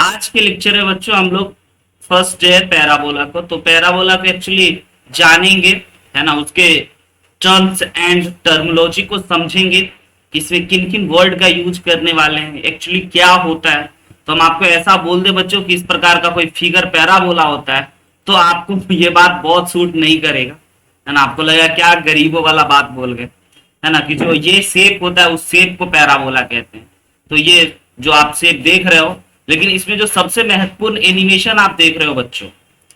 आज के लेक्चर में बच्चों हम लोग फर्स्ट है पैराबोला को, तो पैराबोला को एक्चुअली जानेंगे, है ना, उसके टर्म्स एंड टर्मिनोलॉजी को समझेंगे कि इसमें किन किन वर्ड का यूज करने वाले हैं, एक्चुअली क्या होता है। तो हम आपको ऐसा बोल दे बच्चों कि इस प्रकार का कोई फिगर पैराबोला होता है, तो आपको ये बात बहुत सूट नहीं करेगा, है ना। आपको लगेगा क्या गरीबों वाला बात बोल गए, है ना, कि जो ये शेप होता है उस शेप को पैराबोला कहते हैं। तो ये जो आप शेप देख रहे हो, लेकिन इसमें जो सबसे महत्वपूर्ण एनिमेशन आप देख रहे हो बच्चों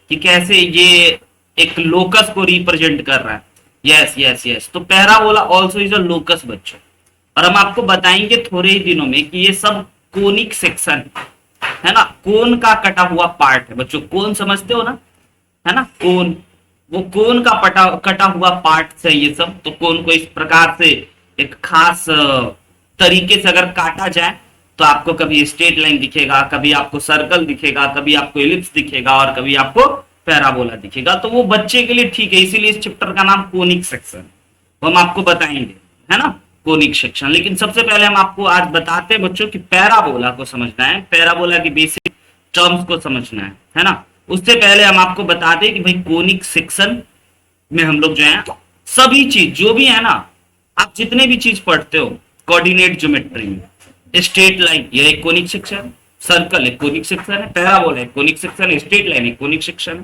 कि कैसे ये एक लोकस को रिप्रेजेंट कर रहा है। यस यस यस, तो parabola also is a locus बच्चों। और हम आपको बताएंगे थोड़े ही दिनों में कि ये सब कोनिक सेक्शन है ना, कोन का कटा हुआ पार्ट है बच्चों। कोन समझते हो ना, है ना, कोन, वो कोन का कटा हुआ पार्ट है ये सब। तो कोन को इस प्रकार से एक खास तरीके से अगर काटा जाए तो आपको कभी स्ट्रेट लाइन दिखेगा, कभी आपको सर्कल दिखेगा, कभी आपको एलिप्स दिखेगा और कभी आपको पैराबोला दिखेगा। तो वो बच्चे के लिए ठीक है, इसीलिए इस चैप्टर का नाम कोनिक सेक्शन, वो हम आपको बताएंगे, है ना, कोनिक सेक्शन। लेकिन सबसे पहले हम आपको आज बताते हैं बच्चों कि पैराबोला को समझना है, पैराबोला की बेसिक टर्म्स को समझना है ना। उससे पहले हम आपको बता दें कि भाई कोनिक सेक्शन में हम लोग जो है सभी चीज जो भी है ना, आप जितने भी चीज पढ़ते हो कोऑर्डिनेट ज्योमेट्री में, स्ट्रेट लाइन ये एक कोनिक सेक्शन, सर्कल एक कोनिक सेक्शन है, पैराबोला एक कोनिक सेक्शन है, स्ट्रेट लाइन एक कोनिक सेक्शन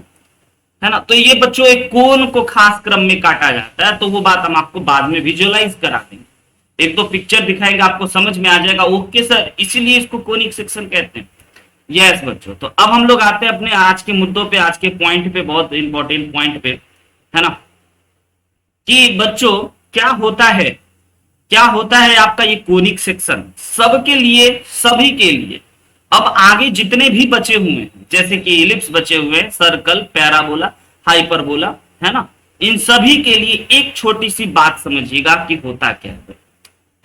है ना। तो ये बच्चों एक कोन को खास क्रम में काटा जाता है, तो वो बात हम आपको बाद में विजुअलाइज करा देंगे। एक दो पिक्चर दिखाएंगे, आपको समझ में आ जाएगा। ओके सर, इसीलिए इसको कोनिक सेक्शन कहते हैं। यस बच्चों, तो अब हम लोग आते हैं अपने आज के मुद्दों पे, आज के पॉइंट पे, बहुत इंपॉर्टेंट पॉइंट पे, है ना, कि बच्चों क्या होता है आपका ये कोनिक सेक्शन सबके लिए, सभी के लिए। अब आगे जितने भी बचे हुए हैं, जैसे कि एलिप्स बचे हुए हैं, सर्कल, पैराबोला, हाइपरबोला, है ना, इन सभी के लिए एक छोटी सी बात समझिएगा कि होता क्या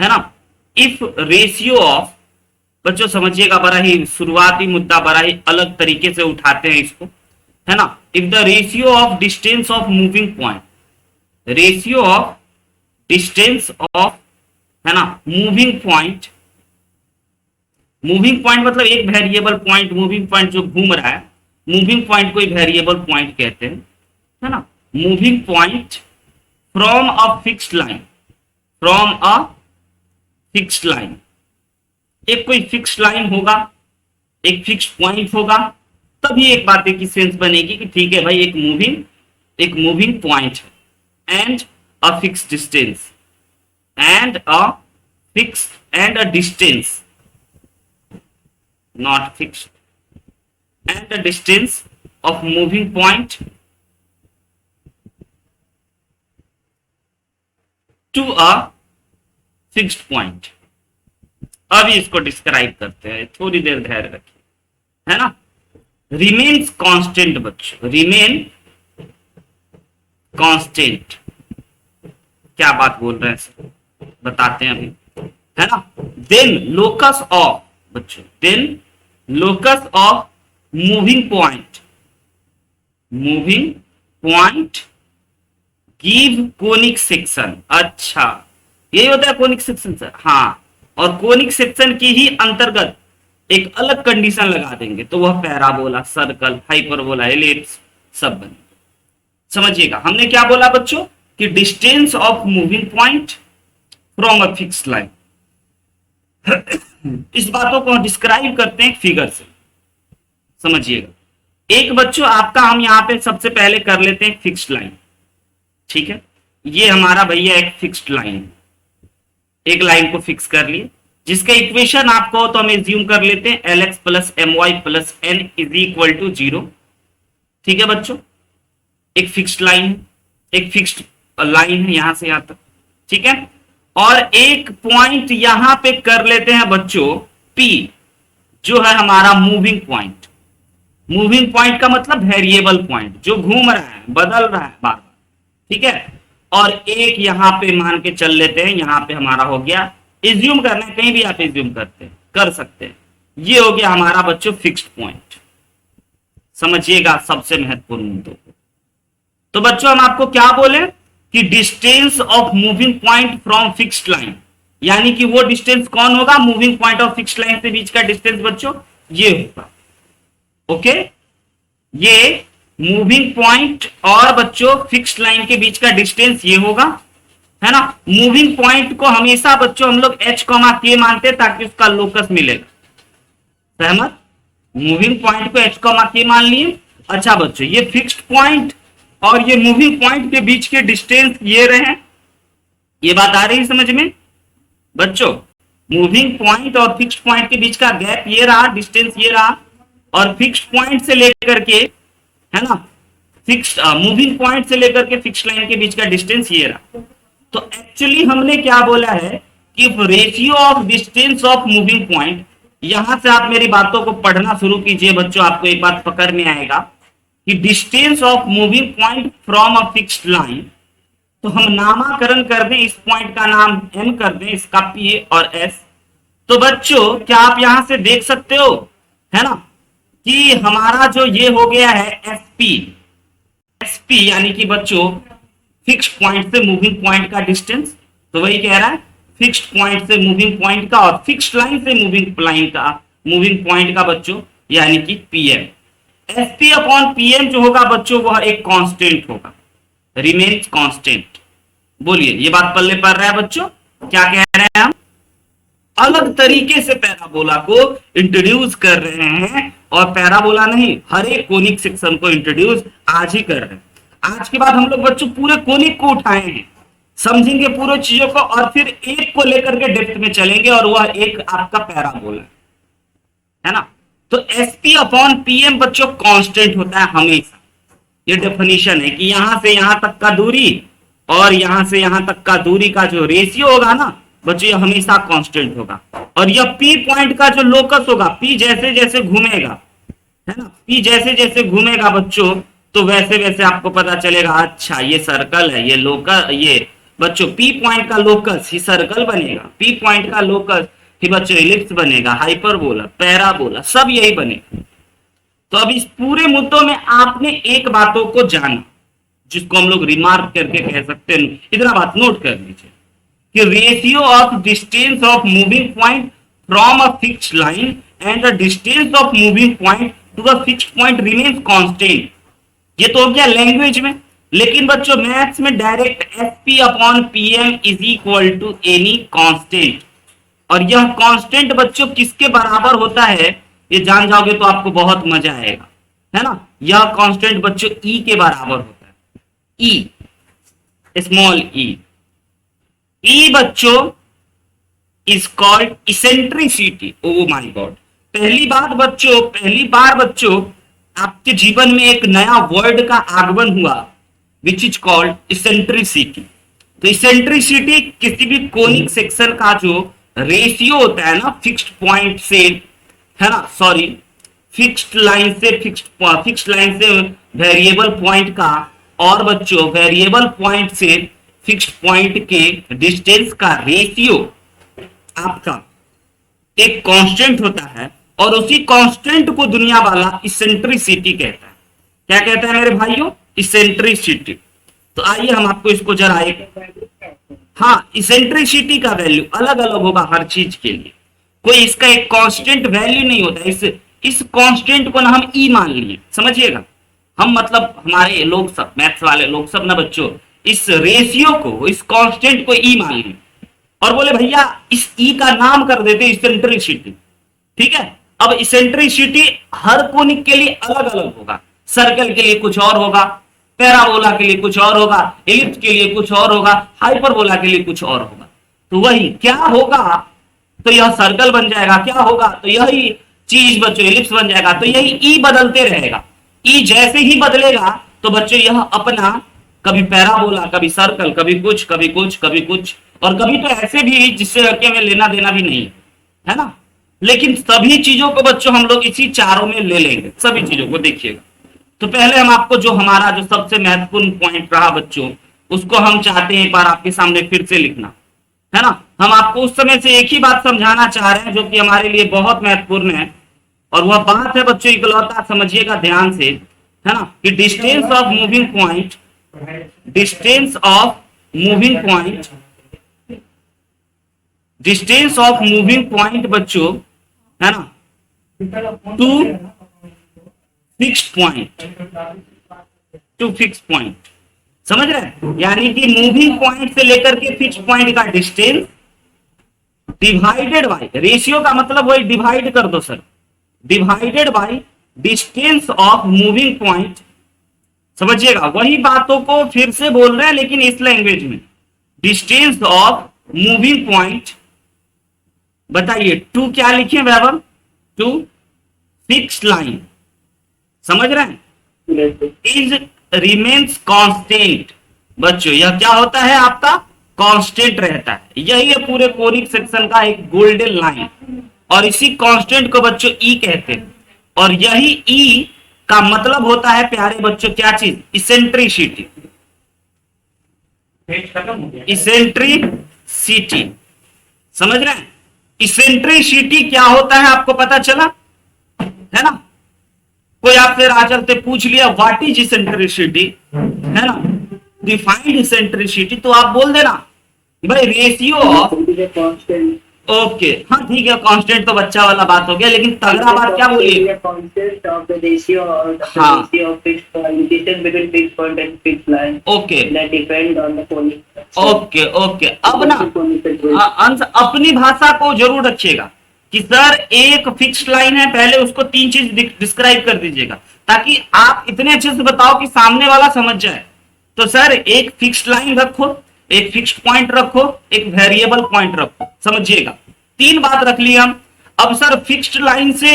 है ना। इफ रेशियो ऑफ, बच्चों समझिएगा, बड़ा ही शुरुआती मुद्दा, बड़ा ही अलग तरीके से उठाते हैं इसको, है ना। If the ratio of distance of moving point, ratio of distance of, है ना, मूविंग पॉइंट मतलब एक वेरिएबल पॉइंट, मूविंग पॉइंट जो घूम रहा है, मूविंग पॉइंट को वेरिएबल पॉइंट कहते हैं, है ना। Moving point from a fixed line, from a fixed line, एक कोई फिक्स्ड लाइन होगा, एक फिक्स्ड पॉइंट होगा, तभी एक बात की सेंस बनेगी कि ठीक है भाई एक मूविंग पॉइंट है, and a fixed distance, and a distance, not fixed, and a distance of moving point to a fixed point। अभी इसको डिस्क्राइब करते हैं, थोड़ी देर धैर्य रखिए, है ना। रिमेन्स कांस्टेंट बच्चों, रिमेन कांस्टेंट, क्या बात बोल रहे हैं सर, बताते हैं अभी, है ना। देन लोकस ऑफ बच्चों, then locus of moving point give conic section. अच्छा, यही होता है कोनिक सेक्शन सर, हाँ। और कोनिक सेक्शन की ही अंतर्गत एक अलग कंडीशन लगा देंगे, तो वह पैराबोला, सर्कल, हाइपरबोला, एलिप्स सब बने। समझिएगा हमने क्या बोला बच्चों कि distance of moving point from a fixed line. इस बातों को डिस्क्राइब करते हैं फिगर से, समझिएगा। एक बच्चों आपका हम यहां पे सबसे पहले कर लेते हैं फिक्स्ड लाइन, ठीक है। ये हमारा भैया एक फिक्स्ड लाइन है, एक लाइन को फिक्स कर लिए, जिसका इक्वेशन आपको हो तो हम एज्यूम कर लेते हैं L X plus M Y plus N is equal to 0, ठीक है बच्चों। एक फिक्स्ड लाइन है, एक फिक्स्ड लाइन है यहां से यहां तक, ठीक है। और एक पॉइंट यहां पे कर लेते हैं बच्चों P, जो है हमारा मूविंग पॉइंट। मूविंग पॉइंट का मतलब वेरिएबल पॉइंट, जो घूम रहा है, बदल रहा है बार बार, ठीक है। और एक यहां पे मान के चल लेते हैं, यहां पे हमारा हो गया, एज्यूम करना है, कहीं भी आप एज्यूम कर सकते हैं, ये हो गया हमारा बच्चों फिक्स्ड पॉइंट। समझिएगा सबसे महत्वपूर्ण मुद्दों को। तो बच्चों हम आपको क्या बोले कि distance of moving point from fixed line, यानी कि वो डिस्टेंस कौन होगा, मूविंग पॉइंट और फिक्स्ड लाइन के बीच का डिस्टेंस बच्चों ये होगा। ओके, ये मूविंग पॉइंट और बच्चों फिक्स्ड लाइन के बीच का डिस्टेंस ये होगा, है ना। मूविंग पॉइंट को हमेशा बच्चों हम लोग h कॉमा के मानते हैं ताकि उसका लोकस मिलेगा, सहमत। मूविंग पॉइंट को h कॉमा के मान लिए। अच्छा बच्चों, ये फिक्स्ड पॉइंट और ये मूविंग पॉइंट के बीच के डिस्टेंस ये रहे, ये बात आ रही है समझ में बच्चों। मूविंग पॉइंट और फिक्स्ड पॉइंट के बीच का गैप ये रहा, डिस्टेंस ये रहा, और फिक्स्ड पॉइंट से लेकर के, है ना, फिक्स्ड मूविंग पॉइंट से लेकर के फिक्स्ड लाइन के बीच का डिस्टेंस ये रहा। तो एक्चुअली हमने क्या बोला है कि ratio of distance of moving point, यहां से आप मेरी बातों को पढ़ना शुरू कीजिए बच्चों, आपको एक बात पकड़ में आएगा कि distance of moving point from a fixed line, तो हम नामाकरण कर दें, इस पॉइंट का नाम m कर दें, इसका p और s। तो बच्चों क्या आप यहां से देख सकते हो, है ना, कि हमारा जो ये हो गया है sp यानी कि बच्चों फिक्स्ड पॉइंट से मूविंग पॉइंट का डिस्टेंस, तो वही कह रहा है फिक्स्ड पॉइंट से मूविंग पॉइंट का और फिक्स्ड लाइन से मूविंग पॉइंट का बच्चों यानी कि pm। sp अपॉन pm जो होगा बच्चों वह एक कांस्टेंट होगा, रिमेन्स कांस्टेंट। बोलिए, ये बात पल्ले पड़ रहा है बच्चों, क्या कह रहे हैं हम, अलग तरीके से पैराबोला को इंट्रोड्यूस कर रहे हैं, और पैराबोला नहीं हर एक कोनिक सेक्शन को इंट्रोड्यूस आज ही कर रहे हैं। आज के बाद हम लोग बच्चों पूरे कोनिक को उठाए हैं, समझेंगे पूरे चीजों को, और फिर एक को लेकर के डेप्थ में चलेंगे, और वह एक आपका पैराबोला है ना। तो sp अपॉन pm बच्चों कांस्टेंट होता है हमेशा, ये डेफिनेशन है कि यहां से यहां तक का दूरी और यहां से यहां तक का दूरी का जो रेशियो होगा ना बच्चों, ये हमेशा कांस्टेंट होगा। और यह p पॉइंट का जो लोकस होगा, p जैसे जैसे घूमेगा, है ना, p जैसे जैसे घूमेगा बच्चों, तो वैसे वैसे आपको पता चलेगा अच्छा ये सर्कल है, ये लोकस, ये बच्चों p पॉइंट का लोकस ही सर्कल बनेगा, p पॉइंट का लोकस ही बच्चों इलिप्स बनेगा, हाइपरबोला, पैराबोला, सब यही बनेगा। तो अब इस पूरे मुद्दों में आपने एक बातों को जाना, जिसको हम लोग रिमार्क करके कह सकते हैं, इतना बात नोट कर लीजिए कि ratio of distance of moving point from a fixed line and the distance of moving point two the fixed point remains constant. ये तो हो गया लैंग्वेज में, लेकिन बच्चों मैथ्स में direct sp upon pm is equal to any constant, और यह कांस्टेंट बच्चों किसके बराबर होता है ये जान जाओगे तो आपको बहुत मजा आएगा, है ना। यह कांस्टेंट बच्चों E के बराबर होता है, E, स्मॉल e। E बच्चों is called eccentricity. Oh my God, पहली बार बच्चों आपके जीवन में एक नया वर्ड का आगमन हुआ विच इज कॉल्ड इसेंट्रिसिटी। तो इसेंट्रिसिटी किसी भी कोनिक सेक्शन का जो रेशियो होता है ना फिक्स्ड पॉइंट से, है ना, सॉरी फिक्स्ड लाइन से वेरिएबल पॉइंट का, और बच्चों वेरिएबल पॉइंट से फिक्स्ड पॉइंट के डिस्टेंस का रेशियो आपका एक कांस्टेंट होता है, और उसी कांस्टेंट को दुनिया वाला इसेंट्रिसिटी कहता है। क्या कहता है मेरे भाइयों, इसेंट्रिसिटी। तो आइए हम आपको इसको जरा एक, हाँ, इसेंट्रिसिटी का वैल्यू अलग अलग होगा हर चीज के लिए, कोई इसका एक कांस्टेंट वैल्यू नहीं होता। इस कांस्टेंट को ना हम ई मान लिए, समझिएगा, हम मतलब हमारे लोग सब, मैथ्स वाले लोग सब ना बच्चों, इस रेशियो को, इस कांस्टेंट को ई मान लिए, और बोले भैया इस ई का नाम कर देते इसेंट्रिसिटी। ठीक है, अब इसेंट्रिसिटी हर कोनिक के लिए अलग अलग होगा, सर्कल के लिए कुछ और होगा, पैराबोला के लिए कुछ और होगा, एलिप्स के लिए कुछ और होगा, हाइपरबोला के लिए कुछ और होगा। तो वही क्या होगा, तो यह सर्कल बन जाएगा, क्या होगा तो यही चीज बच्चों एलिप्स बन जाएगा। तो यही ई बदलते रहेगा, ई जैसे ही बदलेगा तो बच्चों यह अपना कभी पैराबोला, कभी सर्कल, कभी कुछ कभी कुछ कभी कुछ, और कभी तो ऐसे भी जिससे रखे में लेना देना भी नहीं है ना। लेकिन सभी चीजों को बच्चों हम लोग इसी चारों में ले लेंगे, सभी चीजों को देखिएगा। तो पहले हम आपको जो हमारा जो सबसे महत्वपूर्ण पॉइंट रहा बच्चों, उसको हम चाहते हैं एक बार आपके सामने फिर से लिखना, है ना। हम आपको उस समय से एक ही बात समझाना चाह रहे हैं जो कि हमारे लिए बहुत महत्वपूर्ण है, और वह बात है बच्चों इकलौता, समझिएगा ध्यान से, है ना, कि distance of moving point, distance of moving point, distance of moving point बच्चों, है ना, to fixed point to fix point, समझ रहे हैं? यानी कि मूविंग पॉइंट से लेकर के फिक्स पॉइंट का डिस्टेंस डिवाइडेड बाय, रेशियो का मतलब वही डिवाइड कर दो sir, divided by distance of moving point. समझिएगा, वही बातों को फिर से बोल रहे हैं लेकिन इस लैंग्वेज में। डिस्टेंस ऑफ मूविंग पॉइंट, बताइए टू क्या लिखे वैभव? टू फिक्स लाइन, समझ रहे हैं? Is remains constant. बच्चों यह क्या होता है आपका? कांस्टेंट रहता है। यही है पूरे कोनिक सेक्शन का एक गोल्डन लाइन, और इसी कांस्टेंट को बच्चों ई कहते हैं। और यही ई का मतलब होता है प्यारे बच्चों क्या चीज? इसेंट्रिसिटी। इसेंट्रिसिटी, समझ रहे हैं? इसेंट्रिसिटी क्या होता है आपको पता चला है ना? कोई आपसे राह चलते पूछ लिया व्हाट इज इसेंट्रिसिटी, है ना, डिफाइंड इसेंट्रिसिटी, तो आप बोल देना भाई रेशियो ऑफ, ओके हाँ ठीक है, कांस्टेंट तो बच्चा वाला बात हो गया, लेकिन तगड़ा बात क्या बोलिए? कांस्टेंट ऑफ द रेशियो हाँ of fixed point, distance between fixed point and fixed line, okay that depend on the conic. Okay okay, अब ना अंश अपनी भाषा को जरूर रखिएगा कि सर एक फिक्स्ड लाइन है, पहले उसको तीन चीज डिस्क्राइब कर दीजिएगा ताकि आप इतने अच्छे से बताओ कि सामने वाला समझ जाए। तो सर एक फिक्स्ड लाइन रखो, एक फिक्स्ड पॉइंट रखो, एक वेरिएबल पॉइंट रखो, समझिएगा। तीन बात रख ली हम। अब सर फिक्स्ड लाइन से,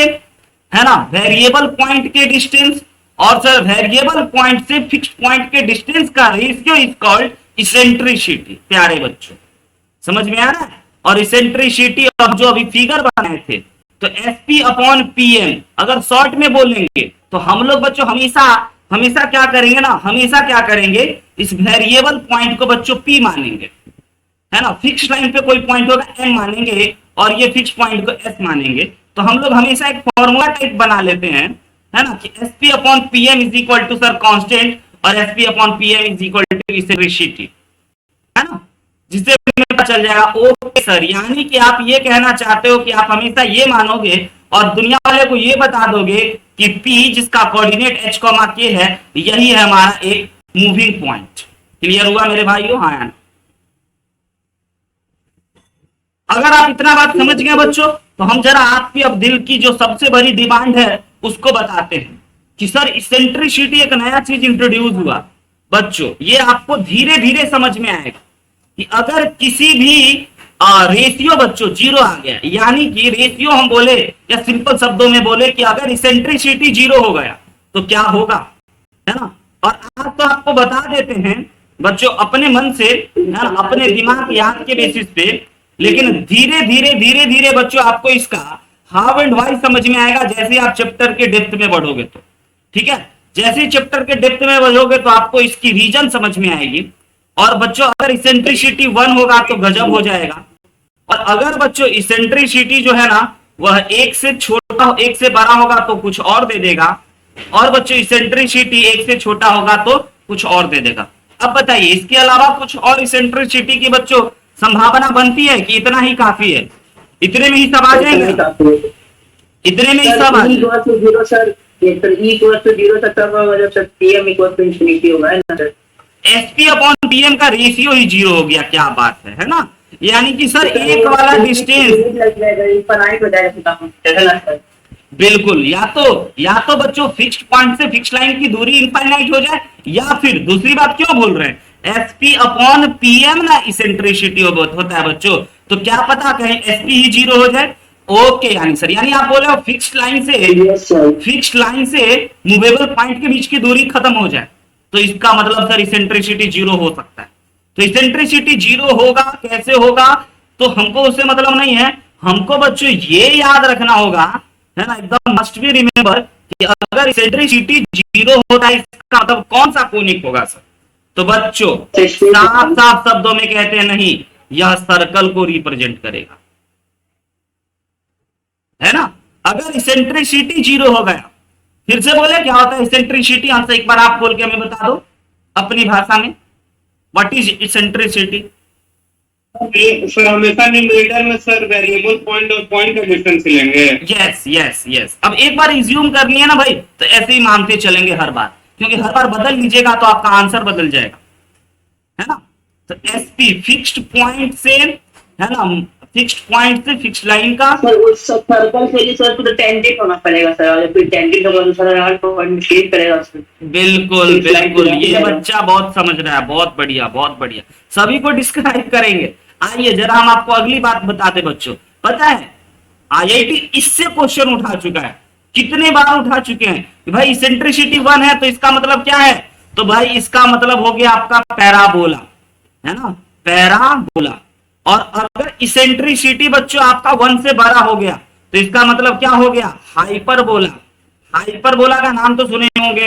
है ना, वेरिएबल पॉइंट के डिस्टेंस, और सर वेरिएबल पॉइंट से फिक्स्ड पॉइंट के डिस्टेंस का रेशियो इज कॉल्ड इसेंट्रिसिटी। प्यारे बच्चों समझ में आ रहा है? और इसेंट्रिसिटी अब जो अभी फिगर बनाए थे, तो एसपी अपॉन पीएम अगर शॉर्ट में बोलेंगे तो हम लोग बच्चों हमेशा हमेशा क्या करेंगे ना, हमेशा क्या करेंगे, इस वेरिएबल पॉइंट को बच्चों पी मानेंगे, है ना। फिक्स लाइन पे कोई पॉइंट होगा एम मानेंगे और ये फिक्स पॉइंट को एस मानेंगे। तो हम लोग हमेशा एक फॉर्मूला टाइप बना लेते हैं, है ना, कि SP upon PM is equal to sir constant और SP upon PM is equal to eccentricity, है ना, जिससे पता चल जाएगा। ओके सर, यानी कि आप ये कहना चाहते हो कि आप हमेशा ये मानोगे और दुनिया वाले को ये बता दोगे कि P जिसका कोऑर्डिनेट h, k है, यही है हमारा एक मूविंग पॉइंट। क्लियर हुआ मेरे भाइयों? हाँ, अगर आप इतना बात समझ गए बच्चों, तो हम जरा आपकी अब दिल की जो सबसे बड़ी डिमांड है उसको बताते हैं कि सर इसेंट्रिसिटी एक नया चीज इंट्रोड्यूस हुआ। बच्चों ये आपको धीरे धीरे समझ में आएगा कि अगर किसी भी रेशियो बच्चों जीरो आ गया, यानी कि रेशियो हम बोले या सिंपल शब्दों में बोले कि अगर इसेंट्रिसिटी जीरो हो गया तो क्या होगा, है ना। और आज तो आपको बता देते हैं बच्चों अपने मन से, है ना, अपने दिमाग याद के बेसिस पे, लेकिन धीरे धीरे धीरे धीरे बच्चों आपको इसका हाउ एंड व्हाई समझ में आएगा जैसे आप चैप्टर के डेप्थ में बढ़ोगे। तो ठीक है, जैसे चैप्टर के डेप्थ में बढ़ोगे तो आपको इसकी रीजन समझ में आएगी। और बच्चों अगर इसेंट्रिसिटी 1 होगा तो गजब हो जाएगा, और अगर बच्चों इसेंट्रिसिटी जो है ना वह एक से छोटा, एक से बड़ा होगा तो कुछ और दे देगा, और बच्चों इसेंट्रिसिटी एक से छोटा होगा तो कुछ और दे देगा। अब बताइए इसके अलावा कुछ और इसेंट्रिसिटी की बच्चों संभावना बनती है कि इतना ही काफी है? इतने में ही सब आ जाएंगे, इतने में ही सब आ जाएंगे। सर एसपी अपॉन पीएम का रेशियो ही जीरो हो गया, क्या बात है ना। यानी कि सर एक वाला डिस्टेंस बिल्कुल, या तो बच्चों फिक्स्ड पॉइंट से फिक्स्ड लाइन की दूरी इनफाइनाइट हो जाए, या फिर दूसरी बात क्यों बोल रहे हैं एसपी अपॉन पीएम ना इसेंट्रिसिटी होता है बच्चों, तो क्या पता कहीं एसपी ही जीरो हो जाए। ओके यानी सर, यानी आप बोले हो फिक्स्ड लाइन से मूवेबल पॉइंट के बीच की दूरी खत्म हो जाए, तो इसका मतलब सर इसेंट्रिसिटी जीरो हो सकता है। तो इसेंट्रिसिटी जीरो होगा, कैसे होगा, तो हमको उससे मतलब नहीं है। हमको बच्चों ये याद रखना होगा, है ना, एकदम मस्ट बी रिमेंबर कि अगर इसेंट्रिसिटी जीरो होता है इसका मतलब कौन सा कोनिक होगा सर? तो बच्चों साफ साफ शब्दों में कहते हैं नहीं, यह सर्कल को रिप्रेजेंट करेगा, है ना। अगर इसेंट्रिसिटी जीरो हो गया, फिर से बोले क्या होता है इसेंट्रिसिटी? हमसे एक बार आप बोल के हमें बता दो अपनी भाषा में, व्हाट इज इसेंट्रिसिटी? सर हमेशा न्यूमरेटर में सर वेरिएबल पॉइंट और पॉइंट का डिस्टेंस लेंगे। यस यस यस, अब एक बार इज्यूम कर लिया ना भाई, तो ऐसे ही मानते चलेंगे हर बार, क्योंकि हर बार बदल लीजिएगा तो आपका आंसर बदल जाएगा, है ना। तो एसपी फिक्स्ड पॉइंट से, है ना, फिक्स्ड पॉइंट से फिक्स्ड लाइन का, सर उस सर्कल से ही सर तो टेंजेंट होना पड़ेगा सर, और फिर टेंजेंट होगा तो सर यार पॉइंट चेंज करेगा सर। बिल्कुल Fixed line बिल्कुल, पे ये जाएगा। बच्चा बहुत समझ रहा है, बहुत बढ़िया बहुत बढ़िया, सभी को डिस्क्राइब करेंगे। आइए जरा हम आपको अगली बात बताते बच्चों, पता है आईआईटी इससे क्वेश्चन उठा चुका है, कितने बार उठा चुके हैं कि भाई इसेंट्रिसिटी 1 है तो इसका मतलब क्या है, तो भाई इसका मतलब हो गया आपका पैराबोला, है ना, पैराबोला। और अगर इसेंट्रिसिटी बच्चों आपका 1 से बड़ा हो गया तो इसका मतलब क्या हो गया, हाइपरबोला। हाइपरबोला का नाम तो सुने होंगे,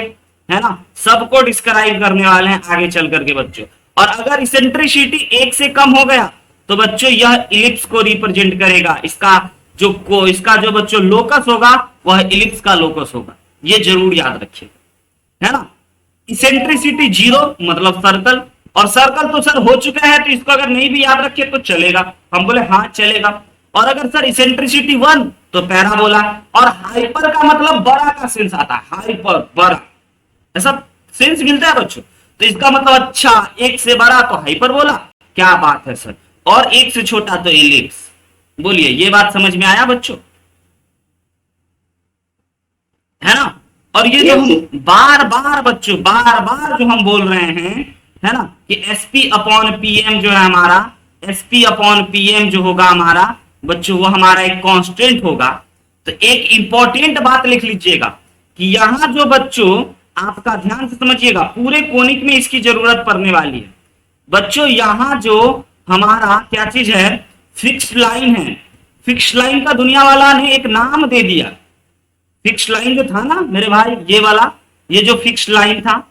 है ना, सबको डिस्क्राइब करने वाले हैं आगे चल करके बच्चों। और अगर इसेंट्रिसिटी 1 से कम हो गया तो बच्चों यह इलिप्स को रिप्रेजेंट करेगा, इसका जो बच्चों लोकस होगा वह इलिप्स का लोकस होगा, ये जरूर याद रखिए, है ना। इसेंट्रिसिटी 0 मतलब सर्कल, और सर्कल तो सर हो चुका है तो इसको अगर नहीं भी याद रखे तो चलेगा, हम बोले हाँ चलेगा। और अगर सर इसेंट्रिसिटी 1 तो पैराबोला, और हाइपर का मतलब बड़ा का सेंस आता है, हाइपर बड़ा, ऐसा सेंस मिलता है बच्चों। तो इसका मतलब अच्छा 1 से बड़ा तो हाइपरबोला, क्या बात है सर, और 1 से छोटा तो एलिप्स। बोलिए ये बात समझ में आया बच्चों, है ना। और ये जो हम बार बार बच्चों बार बार जो हम बोल रहे हैं, है ना, कि एसपी अपॉन पीएम जो है हमारा, एसपी अपॉन पीएम जो होगा हमारा बच्चों, वो हमारा एक कांस्टेंट होगा। तो एक इंपॉर्टेंट बात लिख लीजिएगा कि यहां जो बच्चों, आपका ध्यान से समझिएगा, पूरे कोनिक में इसकी जरूरत पड़ने वाली है बच्चों। यहां जो हमारा क्या चीज है, फिक्स्ड लाइन है। फिक्स्ड लाइन का दुनिया वाला ने एक नाम दे दिया, फिक्स लाइन जो था ना मेरे भाई, ये वाला, ये जो फिक्स लाइन था,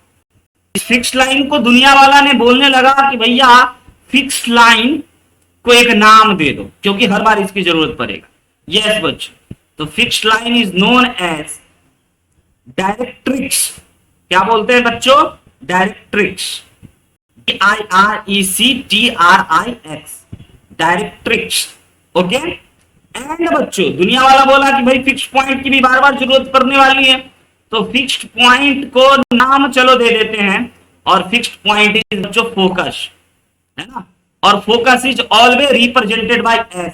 इस फिक्स लाइन को दुनिया वाला ने बोलने लगा कि भैया फिक्स लाइन को एक नाम दे दो, क्योंकि हर बार इसकी जरूरत पड़ेगा। यस बच्चों, तो fix line is known as directrix. क्या बोलते हैं बच्चों, directrix, DIRECTRIX, directrix. Okay, and बच्चों दुनिया वाला बोला कि भाई फिक्स पॉइंट की भी बार बार जरूरत पड़ने वाली है, तो फिक्स्ड पॉइंट को नाम चलो दे देते हैं, और फिक्स्ड पॉइंट इज बच्चों फोकस, है ना, और focus is always represented by S.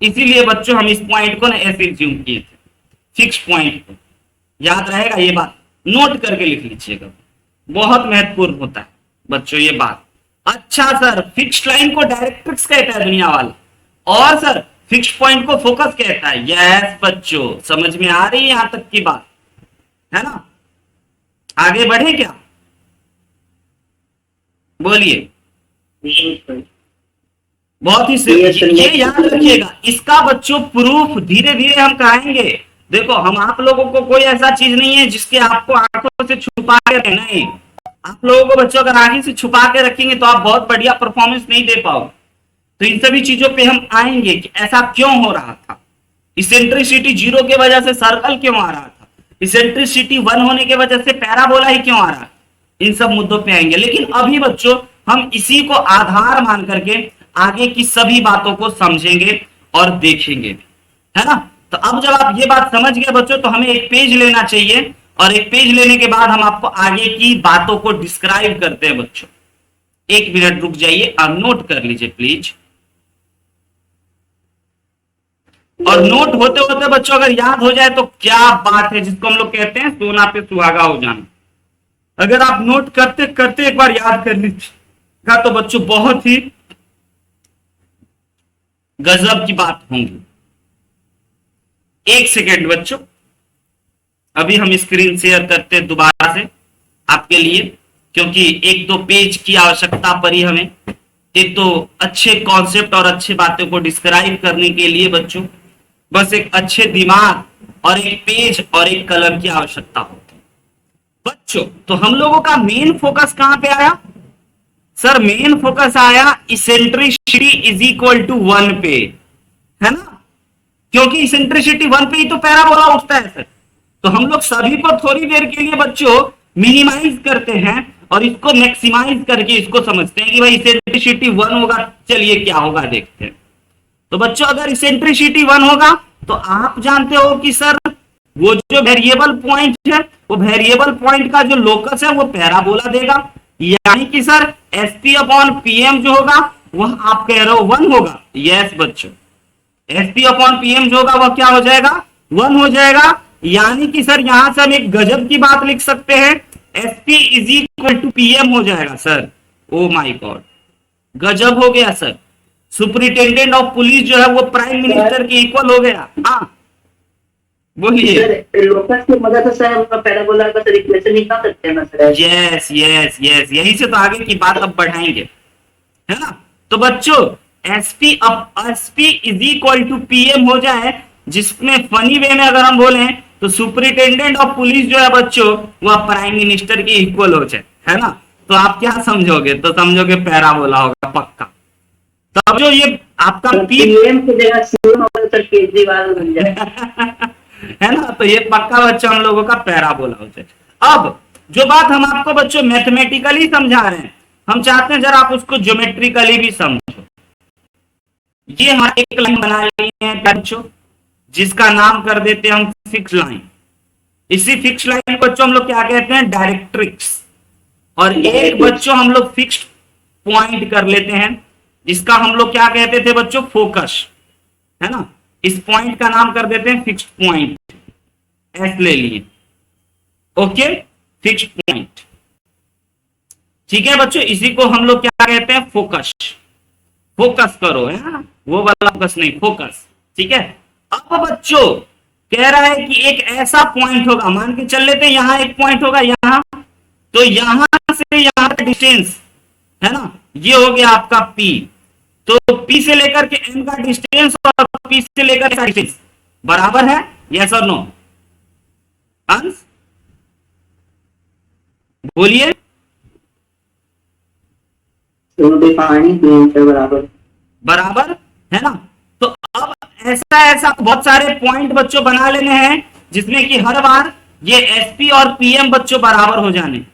इसीलिए बच्चों हम इस पॉइंट को ना ऐसे एज्यूम किए थे, फिक्स पॉइंट को। याद रहेगा ये बात, नोट करके लिख लीजिएगा, बहुत महत्वपूर्ण होता है बच्चों ये बात। अच्छा सर, फिक्स्ड लाइन को डायरेक्ट्रिक्स कहता है दुनिया वाला, और सर फिक्स्ड पॉइंट को फोकस कहता है। यस बच्चों, समझ में आ रही है यहां तक की बात, है ना। आगे बढ़े क्या, बोलिए। बहुत ही ये याद रखिएगा, इसका बच्चों प्रूफ धीरे धीरे हम कराएंगे। देखो हम आप लोगों को कोई ऐसा चीज नहीं है जिसके आपको आंखों से छुपा के रहना है। आप लोगों को बच्चों अगर आंखें से छुपा के रखेंगे तो आप बहुत बढ़िया परफॉर्मेंस नहीं दे पाओगे। तो इन सभी चीजों पे हम आएंगे कि ऐसा क्यों हो रहा था, इसेंट्रिसिटी 0 के वजह से सर्कल क्यों आ रहा था, इसेंट्रिसिटी 1 होने के वजह से पैराबोला ही क्यों आ रहा है, इन सब मुद्दों पे आएंगे। लेकिन अभी बच्चों हम इसी को आधार मान करके आगे की सभी बातों को समझेंगे और देखेंगे, है ना। तो अब जब आप ये बात समझ गए बच्चों, तो हमें एक पेज लेना चाहिए, और एक पेज लेने के बाद हम आपको आगे की बातों को डिस्क्राइब करते हैं बच्चों। 1 मिनट रुक जाइए, आप नोट कर लीजिए प्लीज। और नोट होते होते बच्चों अगर याद हो जाए तो क्या बात है, जिसको हम लोग कहते हैं सोना पे सुहागा हो जाना। अगर आप नोट करते करते एक बार याद कर लीजिएगा तो बच्चों बहुत ही गजब की बात होंगी। 1 सेकेंड बच्चों, अभी हम स्क्रीन शेयर करते हैं दोबारा से आपके लिए, क्योंकि 1-2 पेज की आवश्यकता पड़ी हमें, एक तो अच्छे कॉन्सेप्ट और अच्छे बातों को डिस्क्राइब करने के लिए बच्चों बस एक अच्छे दिमाग और एक पेज और एक कलम की आवश्यकता होती है बच्चों। तो हम लोगों का मेन फोकस कहां पे आया सर, मेन फोकस आया इसेंट्रिसिटी इज इक्वल टू 1 पे, है ना, क्योंकि इसेंट्रिसिटी 1 पे ही तो पैराबोला उठता है सर। तो हम लोग सभी को थोड़ी देर के लिए बच्चों मिनिमाइज करते हैं और इसको मैक्सिमाइज करके इसको समझते हैं कि भाई इसेंट्रिसिटी 1 होगा, चलिए क्या होगा देखते हैं। तो बच्चों अगर इसेंट्रिसिटी 1 होगा तो आप जानते हो कि सर वो जो वेरिएबल पॉइंट है, वो वेरिएबल पॉइंट का जो लोकस है वो पैराबोला देगा, यानी कि सर एसपी अपॉन पीएम जो होगा वह आप कह रहे हो 1 होगा। यस बच्चों, एसपी अपॉन पीएम जो होगा वह क्या हो जाएगा, 1 हो जाएगा। यानी कि सर यहां से हम एक गजब की बात लिख सकते हैं, SP is equal to PM हो जाएगा सर। ओ माय गॉड, गजब हो गया सर। सुपरिटेंडेंट ऑफ पुलिस जो है वो प्राइम मिनिस्टर के इक्वल हो गया। हाँ बोलिए। सर लोकस की मदद से सर हम पैराबोला का सर इक्वेशन निकाल सकते हैं ना सर। यस यस यस, यही से तो आगे की बात अब बढ़ाएंगे, है ना। तो बच्चों SP is equal to PM हो जाए, जिसमें फनी वे में अगर हम बोले तो सुपरिटेंडेंट ऑफ पुलिस जो है बच्चों वह प्राइम मिनिस्टर के इक्वल हो जाए, है ना। तो आप क्या समझोगे, तो समझोगे पैराबोला होगा पक्का। तब जो ये आपका पीएम की जगह सीएम और सर केजरीवाल बन जाए है ना, तो ये पक्का बच्चों हम लोगों का पैराबोला हो जाए। अब जो बात हम आपको बच्चों मैथमेटिकली समझा रहे हैं, हम चाहते हैं जरा आप उसको ज्योमेट्रिकली भी समझो। ये हमारे एक लाइन बना ली है बच्चों, जिसका नाम कर देते हैं हम फिक्स लाइन। इसी फिक्स लाइन को बच्चों हम लोग क्या कहते हैं, डायरेक्ट्रिक्स। और एक बच्चों हम लोग फिक्स्ड पॉइंट कर लेते हैं, इसका हम लोग क्या कहते थे बच्चों, फोकस, है ना। इस पॉइंट का नाम कर देते हैं फिक्स्ड पॉइंट, एस ले लिए। ओके, फिक्स्ड पॉइंट, ठीक है बच्चों। इसी को हम लोग क्या कहते हैं, फोकस। फोकस करो, है ना, वो वाला फोकस नहीं, फोकस, ठीक है। अब बच्चों कह रहा है कि एक ऐसा पॉइंट होगा, मान के चल लेते हैं यहां एक पॉइंट होगा यहां, तो यहां से यहां का डिस्टेंस, है ना, ये हो गया आपका P। तो P से लेकर के M का डिस्टेंस और P से लेकर का डिस्टेंस बराबर है, यस और नो? अंश बोलिए। बराबर बराबर है ना। तो अब ऐसा ऐसा बहुत सारे पॉइंट बच्चों बना लेने हैं, जिसमें कि हर बार ये एसपी और पीएम बच्चों बराबर हो जाने,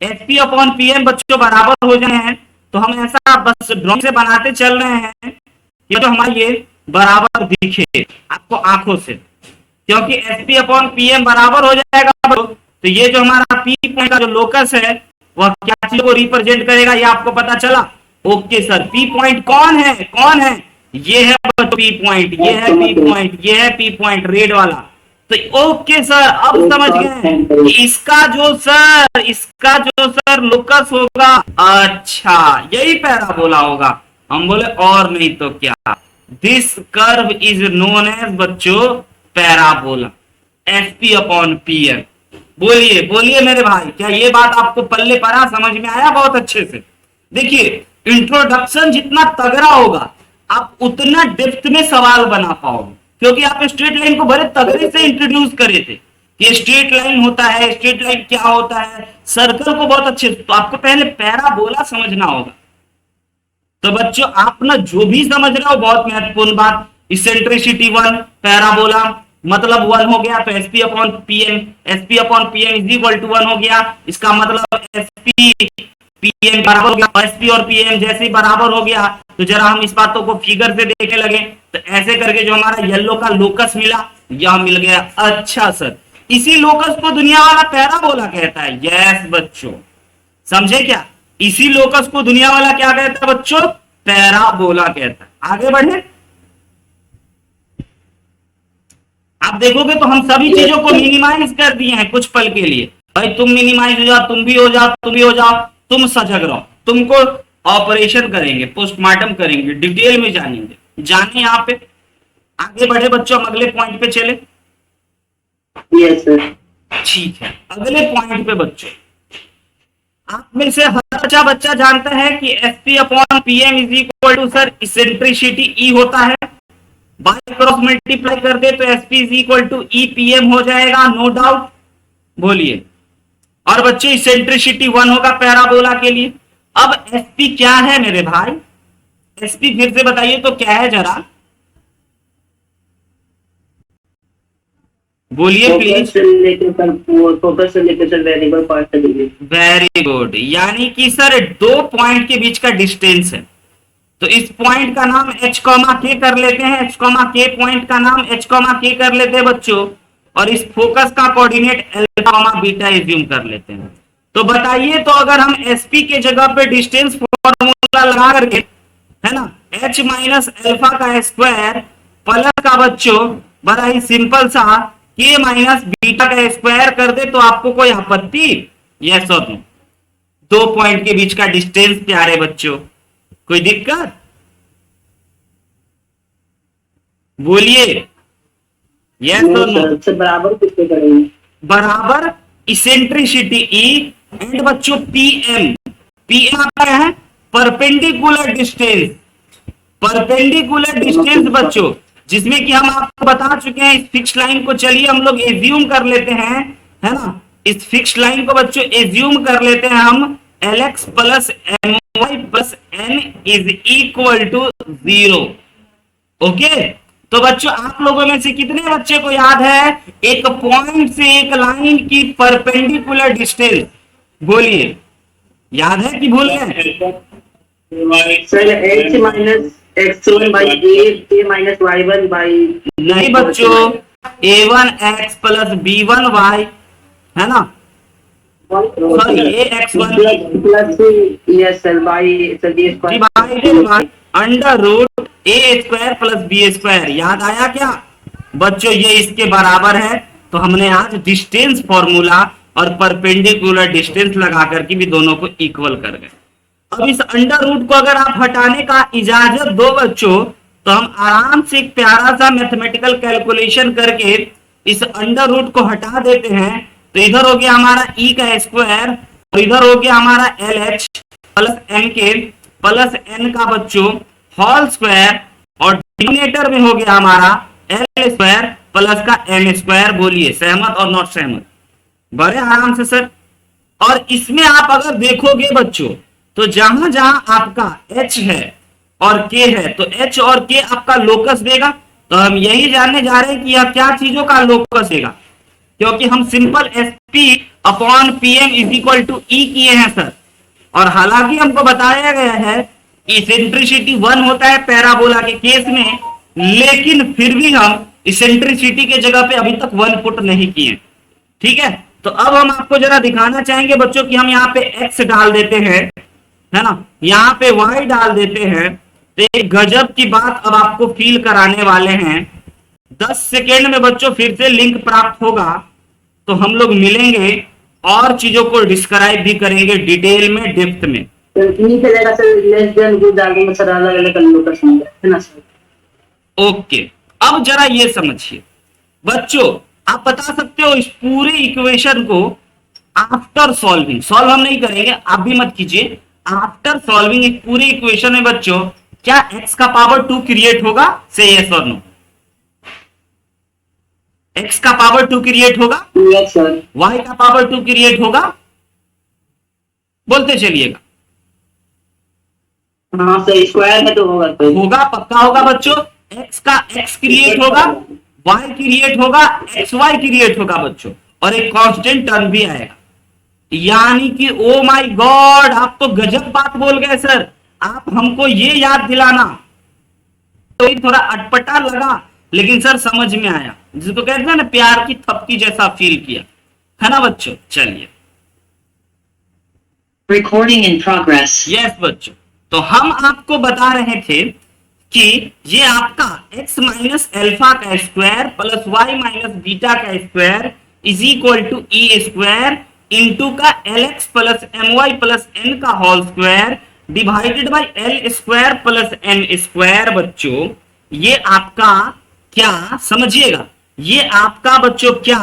एसपी अपॉन पीएम बच्चों बराबर हो जाए हैं। तो हम ऐसा बस ड्रॉइंग से बनाते चल रहे हैं कि जो हमारा ये बराबर दिखे आपको आंखों से, क्योंकि एसपी अपॉन पीएम बराबर हो जाएगा तो ये जो हमारा पी पॉइंट का जो लोकस है वह क्या चीज को रिप्रेजेंट करेगा, ये आपको पता चला। ओके सर, पी पॉइंट कौन है, कौन है, ये है पी पॉइंट, ये है पी पॉइंट, ये है पी पॉइंट रेड वाला। तो ओके सर, अब समझ गए इसका जो सर लोकस होगा, अच्छा यही पैराबोला होगा। हम बोले और नहीं तो क्या, this curve is known as बच्चों पैराबोला, एसपी अपॉन पीएम। बोलिए बोलिए मेरे भाई, क्या ये बात आपको पल्ले पड़ा, समझ में आया बहुत अच्छे से? देखिए इंट्रोडक्शन जितना तगड़ा होगा आप उतना डेप्थ में सवाल बना पाओगे, क्योंकि आप स्ट्रेट लाइन को बड़े तगड़े से इंट्रोड्यूस करे थे कि स्ट्रेट लाइन होता है, स्ट्रेट लाइन क्या होता है, सर्कल को बहुत अच्छे, तो आपको पहले पैराबोला समझना होगा। तो बच्चों आप ना जो भी समझ रहे हो बहुत महत्वपूर्ण बात, इसेंट्रिसिटी 1 पैराबोला मतलब 1 हो गया, तो SP upon PM is equal to 1 हो गया। इसका मतलब एसपी पीएम बराबर हो गया। एसपी और पीएम जैसे ही बराबर हो गया तो जरा हम इस बातों को फिगर से देखने लगे, तो ऐसे करके जो हमारा येलो का लोकस मिला यह मिल गया। अच्छा सर, इसी लोकस को दुनिया वाला पैराबोला कहता है। यस बच्चों, समझे क्या? इसी लोकस को दुनिया वाला क्या कहता है बच्चों, पैराबोला कहता है। आगे बढ़े, आप देखोगे तो हम सभी चीजों को मिनिमाइज कर दिए हैं कुछ पल के लिए। भाई तुम मिनिमाइज हो जाओ, तुम भी हो जाओ, तुम भी हो जाओ, तुम सजग रहो, तुमको ऑपरेशन करेंगे, पोस्टमार्टम करेंगे, डिटेल में जानेंगे। जाने यहाँ पे आगे बढ़े बच्चों, हम अगले पॉइंट पे चले। यस सर, ठीक है, अगले पॉइंट पे बच्चों, आप में से हर बच्चा जानता है कि SP upon PM is equal to sir eccentricity E होता है। बाय क्रॉस मल्टीप्लाई कर दे तो SP is equal to E PM हो जाएगा, नो डाउट। बोलिए। और बच्चों इसेंट्रिसिटी 1 होगा पैराबोला के लिए। अब एसपी क्या है मेरे भाई, एसपी फिर से बताइए तो क्या है जरा, बोलिए फोकस प्लीज। से लेके सर वो फोकस से लेके सर वेरिएबल पार्ट तक दीजिए। वेरी गुड, यानी कि सर दो पॉइंट के बीच का डिस्टेंस है, तो इस पॉइंट का नाम h कॉमा के कर लेते हैं, h कॉमा के पॉइंट का नाम h कॉमा के कर लेते हैं बच्चों, और इस फोकस का coordinate alpha comma beta assume कर लेते हैं। तो बताइए, तो अगर हम sp के जगह पे डिस्टेंस फॉर्मूला लगा करके, है ना, h माइनस अल्फा का स्क्वायर प्लस का बच्चों बड़ा ही सिंपल सा k माइनस बीटा का स्क्वायर कर दे, तो आपको कोई आपत्ति? यस और नो? दो पॉइंट के बीच का डिस्टेंस प्यारे बच्चों, कोई दिक्कत? बोलिए यस और नो? सर से बराबर किसके करेंगे? बराबर इसेंट्रिसिटी ई एंड बच्चों पीएम। पीएम आता है परपेंडिकुलर डिस्टेंस, परपेंडिकुलर डिस्टेंस बच्चों, जिसमें कि हम आपको बता चुके हैं इस फिक्स लाइन को। चलिए हम लोग एज्यूम कर लेते हैं, है ना, इस फिक्स लाइन को बच्चों एज्यूम कर लेते हैं हम Lx plus My plus n is equal to 0। Okay, तो बच्चों आप लोगों में से कितने बच्चे को याद है एक पॉइंट से एक लाइन की परपेंडिकुलर डिस्टेंस? बोलिए, याद है कि भूल गए? Sir h minus x1 by a minus y1 by. नहीं बच्चों, a1x प्लस b1y, है ना, sorry ax1 plus yes sir by sir b square divided by under root a square plus b square. याद आया क्या बच्चों? ये इसके बराबर है। तो हमने आज डिस्टेंस फॉर्मूला और परपेंडिकुलर डिस्टेंस लगा करके भी दोनों को इक्वल कर गए। अब इस अंडर रूट को अगर आप हटाने का इजाजत दो बच्चों, तो हम आराम से एक प्यारा सा मैथमेटिकल कैलकुलेशन करके इस अंडर रूट को हटा देते हैं। तो इधर हो गया हमारा e का स्क्वायर और इधर हो गया हमारा LH प्लस n के प्लस n का बच्चों होल स्क्वायर, और डिनोमिनेटर में हो गया हमारा l स्क्वायर प्लस का m स्क्वायर। बोलिए सहमत और नॉट सहमत? बड़े आराम से सर। और इसमें आप अगर देखोगे बच्चों, तो जहां जहां आपका h है और k है, तो h और k आपका लोकस देगा। तो हम यही जानने जा रहे हैं कि यह क्या चीजों का लोकस देगा, क्योंकि हम simple sp upon pm is equal to e किए हैं सर। और हालांकि हमको बताया गया है कि इसेंट्रिसिटी 1 होता है पैराबोला के केस में, लेकिन फिर भी हम इसेंट्रिसिटी के जगह पे अभी तक 1 पुट नहीं किए। ठीक है, तो अब हम आपको जरा दिखाना चाहेंगे बच्चों कि हम यहाँ पे x डाल देते हैं, है ना, यहाँ पे y डाल देते हैं। तो एक गजब की बात अब आपको फील कराने वाले हैं। 10 सेकेंड में बच्चों फिर से लिंक प्राप्त होगा, तो हम लोग मिलेंगे और चीजों को डिस्क्राइब भी करेंगे डिटेल में, डेप्थ में। इन्हीं के जगह सर लेस देन को डाल दूंगा सर, अलग अलग लोकस है ना सर। ओके, अब जरा ये समझिए बच्चों, आप बता सकते हो इस पूरे इक्वेशन को आफ्टर सॉल्विंग, सॉल्व हम नहीं करेंगे, आप भी मत कीजिए, आफ्टर सॉल्विंग एक पूरे इक्वेशन में बच्चों क्या x का पावर 2 क्रिएट होगा? से यस और नो? x का पावर 2 क्रिएट होगा, यस सर। y का पावर 2 क्रिएट होगा, बोलते चलिएगा। हाँ सर, स्क्वायर है तो होगा तो होगा, पक्का होगा बच्चों। x का x क्रिएट होगा, y क्रिएट होगा, xy क्रिएट होगा बच्चों, और एक कांस्टेंट टर्म भी आएगा। यानी कि ओ माय गॉड, आप तो गजब बात बोल गए सर। आप हमको ये याद दिलाना तो थोड़ा अटपटा लगा, लेकिन सर समझ में आया, जिसको कहते हैं ना प्यार की थपकी जैसा फील किया, है ना बच्चों? चलिए, Recording in progress. यस बच्चों, तो हम आपको बता रहे थे कि ये आपका x माइनस एल्फा का square plus y minus beta का square is equal to E square into का lx plus my plus n का whole square divided by l square plus n square. बच्चों ये आपका क्या, समझिएगा, ये आपका बच्चों क्या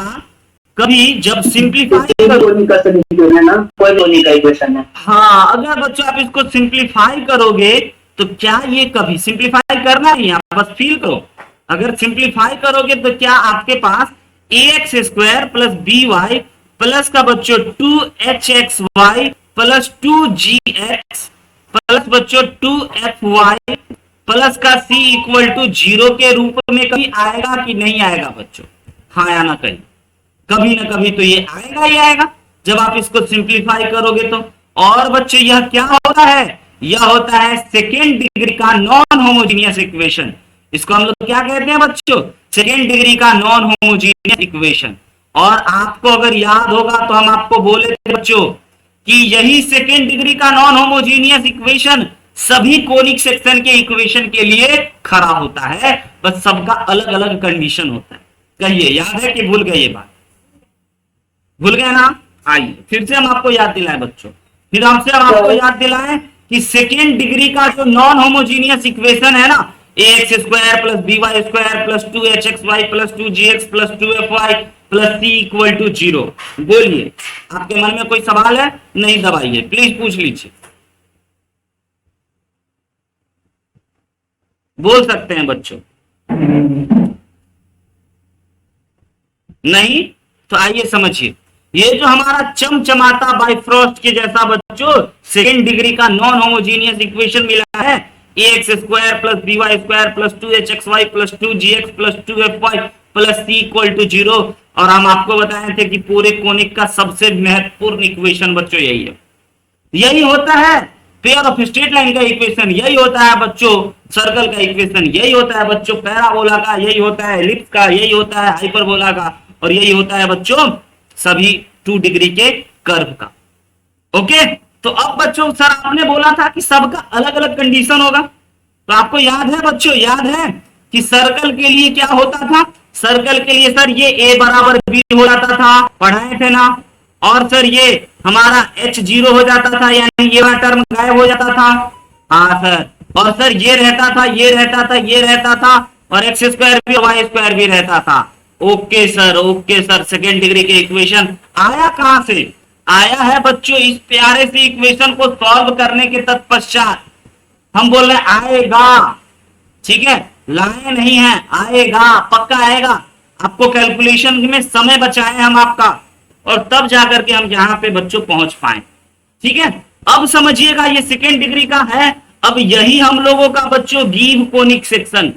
कभी जब सिंप्लीफाई कोई कर सकते हैं ना, कोई नहीं का इक्वेशन है। हाँ, अगर बच्चों आप इसको सिंप्लीफाई करोगे तो क्या ये कभी सिंप्लीफाई करना ही, आप बस फील करो, अगर सिंप्लीफाई करोगे तो क्या आपके पास ax square plus by plus का बच्चों 2hxy प्लस 2gx प्लस बच्चों 2fy प्लस का c इक्वल टू 0 के रूप में कभी आएगा कि नहीं आएगा बच्चों? हाँ या ना कहीं, कभी ना कभी तो ये आएगा ही आएगा जब आप इसको सिंप्लीफाई करोगे तो। और बच्चों यह क्या होता है, यह होता है सेकेंड डिग्री का नॉन होमोजीनियस इक्वेशन। इसको हम लोग क्या कहते हैं बच्चों, सेकेंड डिग्री का नॉन होमोजीनियस इक्वेशन। और आपको अगर याद होगा तो हम आपको बोले थे बच्चों कि यही सेकेंड डिग्री का नॉन होमोजीनियस इक्वेशन सभी कोनिक सेक्शन के इक्वेशन के लिए खड़ा होता है, बस सबका अलग अलग कंडीशन होता है। कहिए याद है कि भूल गए, ये बात भूल गए ना? आइए फिर से हम आपको याद दिलाएं बच्चों, फिर हमसे हम आपको याद दिलाएं कि सेकेंड डिग्री का जो नॉन होमोजीनियस इक्वेशन है ना, ax square plus by square plus 2hxy plus 2gx plus 2fy plus c equal to 0। बोलिए, आपके मन में कोई सवाल है? नहीं दबाइए, प्लीज पूछ लीजिए, बोल सकते हैं बच्चों। नहीं तो आइए समझिए, ये जो हमारा चमचमाता बाइफ्रॉस्ट के जैसा बच्चों सेकेंड डिग्री का नॉन होमोजीनियस इक्वेशन मिला है, ax square plus by square plus 2hxy plus 2gx plus 2fy plus c equal to 0। और हम आपको बताए थे कि पूरे कोनिक का सबसे महत्वपूर्ण इक्वेशन बच्चों यही है, यही होता है पेयर ऑफ स्ट्रेट लाइन का इक्वेशन, यही होता है बच्चों सर्कल का इक्वेशन, यही होता है बच्चों पैराबोला का, यही होता है एलिप्स का, यही होता है हाइपरबोला का, और यही होता है बच्चों सभी 2 डिग्री के कर्व का। ओके, तो अब बच्चों सर आपने बोला था कि सबका अलग अलग कंडीशन होगा, तो आपको याद है बच्चों, याद है कि सर्कल के लिए क्या होता था? सर्कल के लिए सर ये a बराबर b हो जाता था, पढ़ाए थे ना। और सर ये हमारा h 0 हो जाता था, यानी ये वाला टर्म गायब हो जाता था। हाँ सर, और सर ये रहता था, ये रहता था, ये रहता था, और एक्स स्क्वायर भी वाई स्क्वायर भी रहता था। Okay sir, okay sir, second degree के इक्वेशन आया कहां से? आया है बच्चों इस प्यारे से इक्वेशन को सॉल्व करने के तत्पश्चात। हम बोल रहे हैं आएगा, ठीक है, लाए नहीं है, आएगा, पक्का आएगा। आपको कैलकुलेशन में समय बचाए हम आपका, और तब जाकर के हम यहाँ पे बच्चों पहुंच पाए। ठीक है, अब समझिएगा ये सेकेंड डिग्री का है। अब यही हम लोगों का बच्चों गिव कोनिक सेक्शन,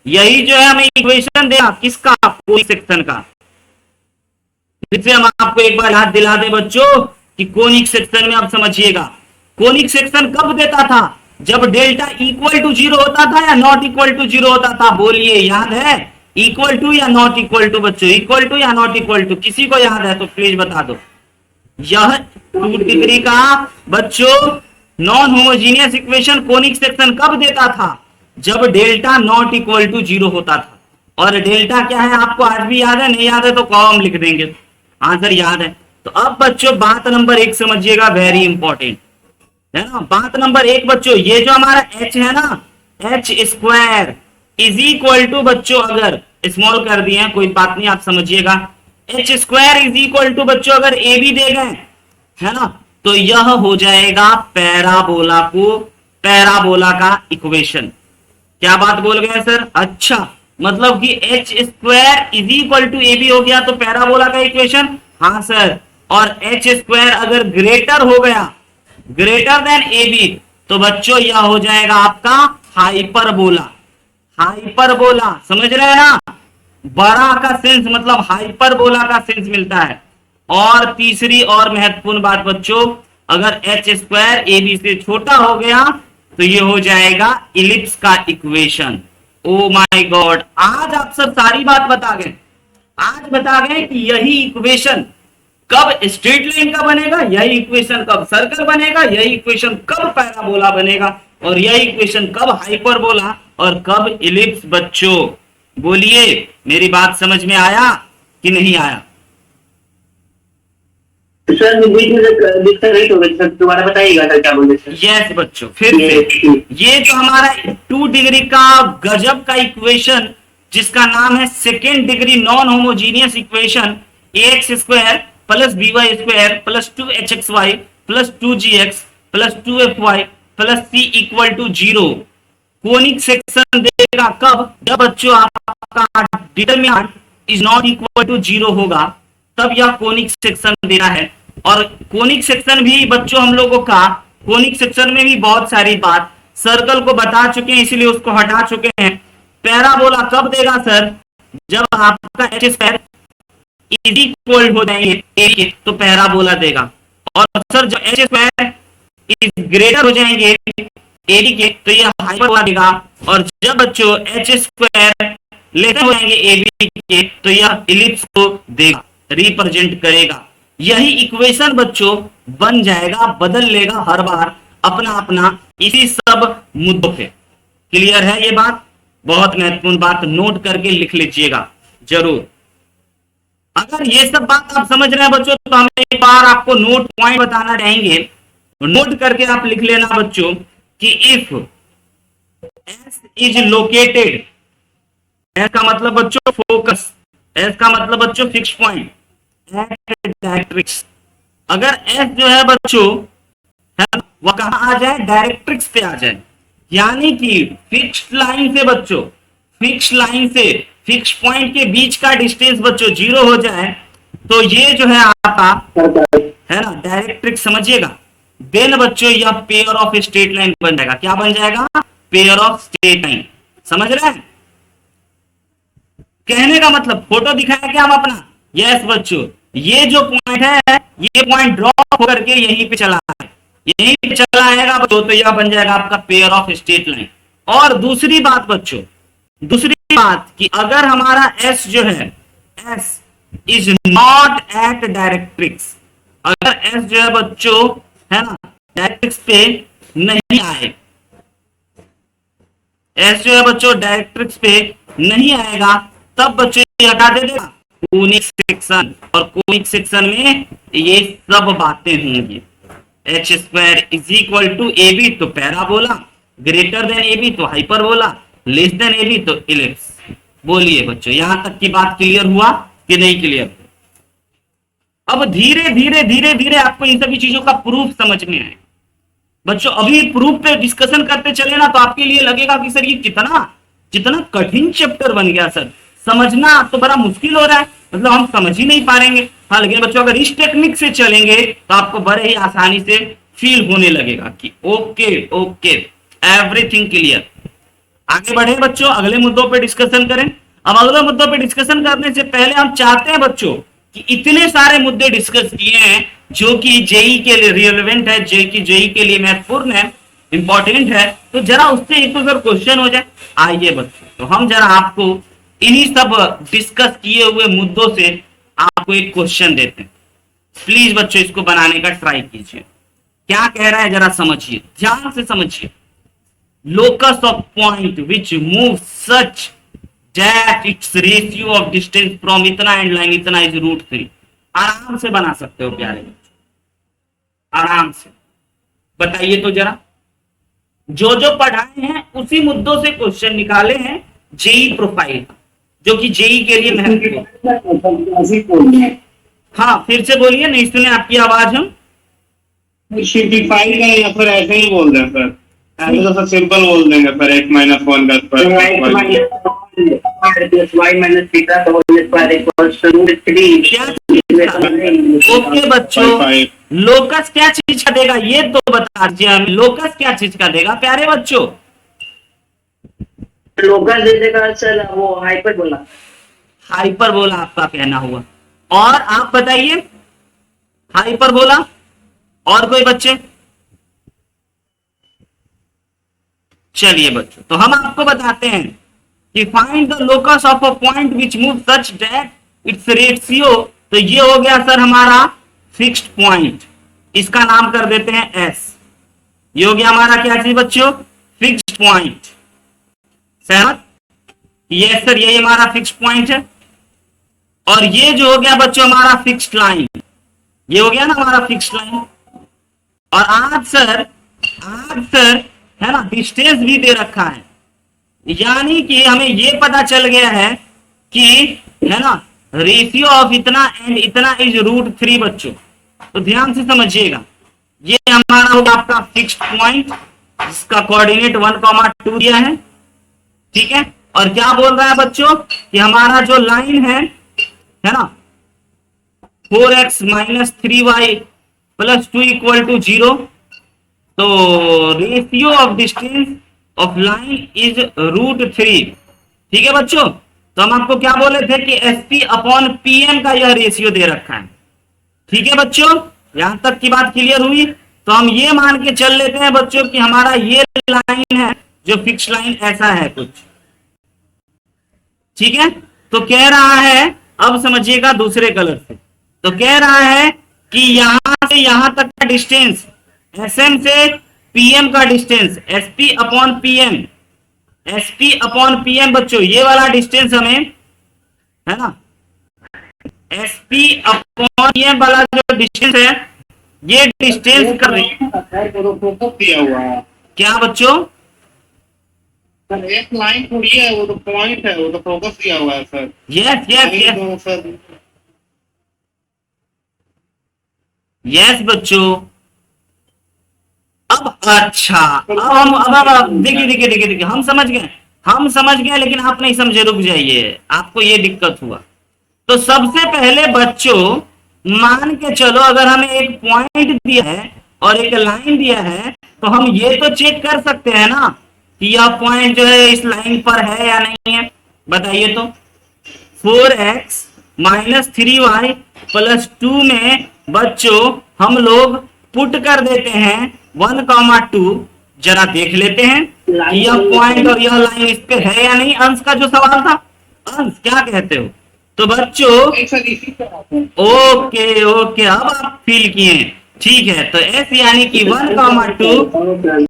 यही जो है हमें इक्वेशन देगा किसका? कोनिक सेक्शन का। फिर से हम आपको एक बार याद दिला दे बच्चों कि कोनिक सेक्शन में आप समझिएगा, कोनिक सेक्शन कब देता था? जब डेल्टा इक्वल टू 0 होता था या नॉट इक्वल टू 0 होता था? बोलिए, याद है? इक्वल टू या नॉट इक्वल टू बच्चों? इक्वल टू या नॉट इक्वल टू? किसी को याद है तो प्लीज बता दो। यह 2 डिग्री का बच्चों non homogeneous equation conic section कब देता था? जब डेल्टा नॉट इक्वल टू 0 होता था। और डेल्टा क्या है आपको आज भी याद है? नहीं याद है तो कॉम लिख देंगे, आंसर याद है। तो अब बच्चों बात नंबर 1 समझिएगा, वेरी इंपॉर्टेंट है ना। बात नंबर 1 बच्चों, ये जो हमारा h है ना, h square is equal to बच्चों, अगर स्मॉल कर दिए कोई बात नहीं, आप समझिएगा, h square is equal to बच्चों अगर a भी दे गए है ना, तो यह हो जाएगा पैराबोला पैराबोला का इक्वेशन। क्या बात बोल गए सर? अच्छा, मतलब कि h square is equal to A B हो गया तो पैराबोला का इक्वेशन। हाँ सर, और h स्क्वायर अगर ग्रेटर हो गया, ग्रेटर देन ए बी, तो बच्चों यह हो जाएगा आपका हाइपरबोला। हाइपरबोला समझ रहे हैं ना, बड़ा का सेंस मतलब हाइपरबोला का सेंस मिलता है। और तीसरी और महत्वपूर्ण बात बच्चों, अगर h स्क्वायर ए बी से छोटा हो गया तो ये हो जाएगा इलिप्स का इक्वेशन। ओ माय गॉड, आज आप सब सारी बात बता गए, आज बता गए कि यही इक्वेशन कब स्ट्रेट लाइन का बनेगा, यही इक्वेशन कब सर्कल बनेगा, यही इक्वेशन कब पैराबोला बनेगा, और यही इक्वेशन कब हाइपरबोला और कब इलिप्स। बच्चों बोलिए, मेरी बात समझ में आया कि नहीं आया? सर डिस्कनेक्ट हो गया सर, दोबारा बताइएगा सर क्या बोले सर। यस बच्चों, फिर से ये जो हमारा 2 डिग्री का गजब का इक्वेशन जिसका नाम है second degree non homogeneous equation, ax square plus by square plus 2hxy plus 2gx plus 2fy plus c equal to 0 conic section देगा कब? जब बच्चों आपका determinant is not equal to 0 होगा, तब यह कोनिक सेक्शन देना है। और कोनिक सेक्शन भी बच्चों हम लोगों का, कोनिक सेक्शन में भी बहुत सारी बात सर्कल को बता चुके हैं, इसलिए उसको हटा चुके हैं। पैराबोला कब देगा सर? जब आपका h स्क्वायर इज इक्वल हो जाएंगे ए के तो पैराबोला देगा। और सर जब एच स्क्वायर इज ग्रेटर हो जाएंगे ए बी के तो यह हाइपरबोला देगा। और जब बच्चों एच स्क्वायर लेटर हो जाएंगे ए बी के तो यह इलिप्स को देगा, रिप्रेजेंट करेगा। यही इक्वेशन बच्चों बन जाएगा, बदल लेगा हर बार अपना अपना इसी सब मुद्दों पे। क्लियर है ये बात? बहुत महत्वपूर्ण बात, नोट करके लिख लीजिएगा जरूर। अगर ये सब बात आप समझ रहे हैं बच्चों तो हम एक बार आपको नोट पॉइंट बताना चाहेंगे, नोट करके आप लिख लेना बच्चों कि if S is located, S का मतलब बच्चों फोकस, एस का मतलब बच्चों फिक्स पॉइंट एट डायरेक्ट्रिक्स। अगर एस जो है बच्चों है वह कहां आ जाए? डायरेक्ट्रिक्स पे आ जाए, यानी कि फिक्स्ड लाइन से बच्चों, फिक्स्ड लाइन से फिक्स पॉइंट के बीच का डिस्टेंस बच्चों 0 हो जाए तो ये जो है आपका है ना डायरेक्ट्रिक्स, समझिएगा। देन बच्चों यह पेयर ऑफ स्ट्रेट लाइन बन जाएगा। क्या बन जाएगा? Pair of straight line. समझ रहे हैं कहने का मतलब? फोटो दिखाया क्या हम अपना? यस बच्चों, ये जो पॉइंट है ये पॉइंट ड्रॉप होकर के यहीं पे चला है, यहीं पे चला आएगा बच्चों तो यह बन जाएगा आपका पेयर ऑफ स्ट्रेट लाइन। और दूसरी बात बच्चों, दूसरी बात कि अगर हमारा एस जो है S is not at directrix, अगर एस जो है बच्चों है ना डायरेक्ट्रिक्स पे नहीं आए, एस जो है बच्चों डायरेक्ट्रिक्स पे नहीं आएगा तब बच्चों ये हटा दे देगा कोनिक सेक्शन। और कोनिक सेक्शन में ये सब बातें होंगी। H square is equal to A B तो parabola, greater than A B तो hyperbola, less than A B तो इलिप्स। बोलिए बच्चों यहां तक की बात क्लियर हुआ कि नहीं क्लियर? अब धीरे धीरे धीरे धीरे आपको इन सभी चीजों का प्रूफ समझ में आए बच्चों। अभी प्रूफ पे डिस्कशन करते चले ना तो आपके लिए लगेगा कि सर ये कितना कठिन चैप्टर बन गया सर, समझना तो बड़ा मुश्किल हो रहा है, मतलब हम समझ ही नहीं पा रहेंगे। हाँ लेकिन बच्चों अगर इस टेक्निक से चलेंगे तो आपको बड़े ही आसानी से फील होने लगेगा कि ओके ओके एवरीथिंग क्लियर। आगे बढ़े बच्चों, अगले मुद्दों पे डिस्कशन करें। अब अगले मुद्दों पे डिस्कशन करने से पहले हम चाहते हैं बच्चों कि इतने सारे मुद्दे डिस्कस किए हैं जो कि जेई के लिए रिलेवेंट है, जेई के लिए महत्वपूर्ण है, इंपॉर्टेंट है, तो जरा उससे एक तो क्वेश्चन हो जाए। आइए बच्चों तो हम जरा आपको इन्हीं सब डिस्कस किए हुए मुद्दों से आपको एक क्वेश्चन देते हैं। प्लीज बच्चों इसको बनाने का ट्राई कीजिए। क्या कह रहा है जरा समझिए, ध्यान से समझिए। locus of point which moves such that its ratio of distance from इतना एंड लाइन इतना is √3। आराम से बना सकते हो प्यारे बच्चों, आराम से बताइए तो जरा। जो पढ़ाए हैं उसी मुद्दों से क्वेश्चन निकाले हैं जेई प्रोफाइल, जो कि जेई के लिए महत्वपूर्ण। हाँ फिर से बोलिए, नहीं सुने आपकी आवाज हम। सिंप्लीफाई का या फिर ऐसे ही बोल दें सर, ऐसे तो सिंपल बोल देंगे सर, x - 1 का ओके बच्चों, लोकस क्या चीज का देगा ये तो बता दीजिए हमें। लोकस क्या चीज का देगा प्यारे बच्चों? लोकस दे देगा सर वो हाइपरबोला। हाइपरबोला आपका कहना हुआ। और आप बताइए हाइपरबोला। और कोई बच्चे? चलिए बच्चों तो हम आपको बताते हैं कि find the locus of a point which move such that it's ratio. तो ये हो गया सर हमारा फिक्स्ड पॉइंट, इसका नाम कर देते हैं एस। ये हो गया हमारा क्या चीज बच्चों? Fixed point. सहमत? ये सर यही हमारा फिक्स्ड पॉइंट है। और ये जो हो गया बच्चों हमारा फिक्स्ड लाइन, ये हो गया ना हमारा फिक्स्ड लाइन। और आज सर है ना डिस्टेंस भी दे रखा है, यानी कि हमें ये पता चल गया है कि है ना रेशियो ऑफ इतना एंड इतना इज √3 बच्चों। तो ध्यान से समझिएगा, ये हमारा होगा आपका फिक्स्ड पॉइंट जिसका कोऑर्डिनेट 1,2 दिया है, ठीक है। और क्या बोल रहा है बच्चों कि हमारा जो लाइन है ना 4x - 3y + 2 = 0। तो ratio of distance of line is √3, ठीक है बच्चों। तो हम आपको क्या बोले थे कि SP अपॉन PM का यह रेशियो दे रखा है। ठीक है बच्चों, यहां तक की बात क्लियर हुई। तो हम ये मान के चल लेते हैं बच्चों कि हमारा ये लाइन है जो फिक्स लाइन ऐसा है कुछ। ठीक है, तो कह रहा है, अब समझिएगा दूसरे कलर से, तो कह रहा है कि यहां से यहां तक का डिस्टेंस SM से PM का distance SP upon PM, SP upon PM बच्चों ये वाला डिस्टेंस हमें है ना, SP अपॉन PM वाला जो डिस्टेंस है ये डिस्टेंस कर रही वो फोकस दिया हुआ है क्या बच्चों? सर, एक लाइन थोड़ी है, वो तो पॉइंट है, वो तो फोकस दिया हुआ है सर। यस यस यस तो सर यस बच्चों। अब अच्छा, अब देखिए देखिए देखिए देखिए, हम समझ गए लेकिन आप नहीं समझे, रुक जाइए, आपको ये दिक्कत हुआ। तो सबसे पहले बच्चों मान के चलो, अगर हमें एक पॉइंट दिया है और एक लाइन दिया है तो हम ये तो चेक कर सकते हैं ना कि यह पॉइंट जो है इस लाइन पर है या नहीं है। बताइए तो 4x माइनस 3y प्लस 2 में बच्चों हम लोग पुट कर देते हैं 1,2। जरा देख लेते हैं कि यह पॉइंट और यह लाइन इस पे है या नहीं। अंश का जो सवाल था, अंश क्या कहते हो? तो बच्चों एक सर इसी तरह ओके ओके, अब आप फील किए, ठीक है। तो S यानी कि 1,2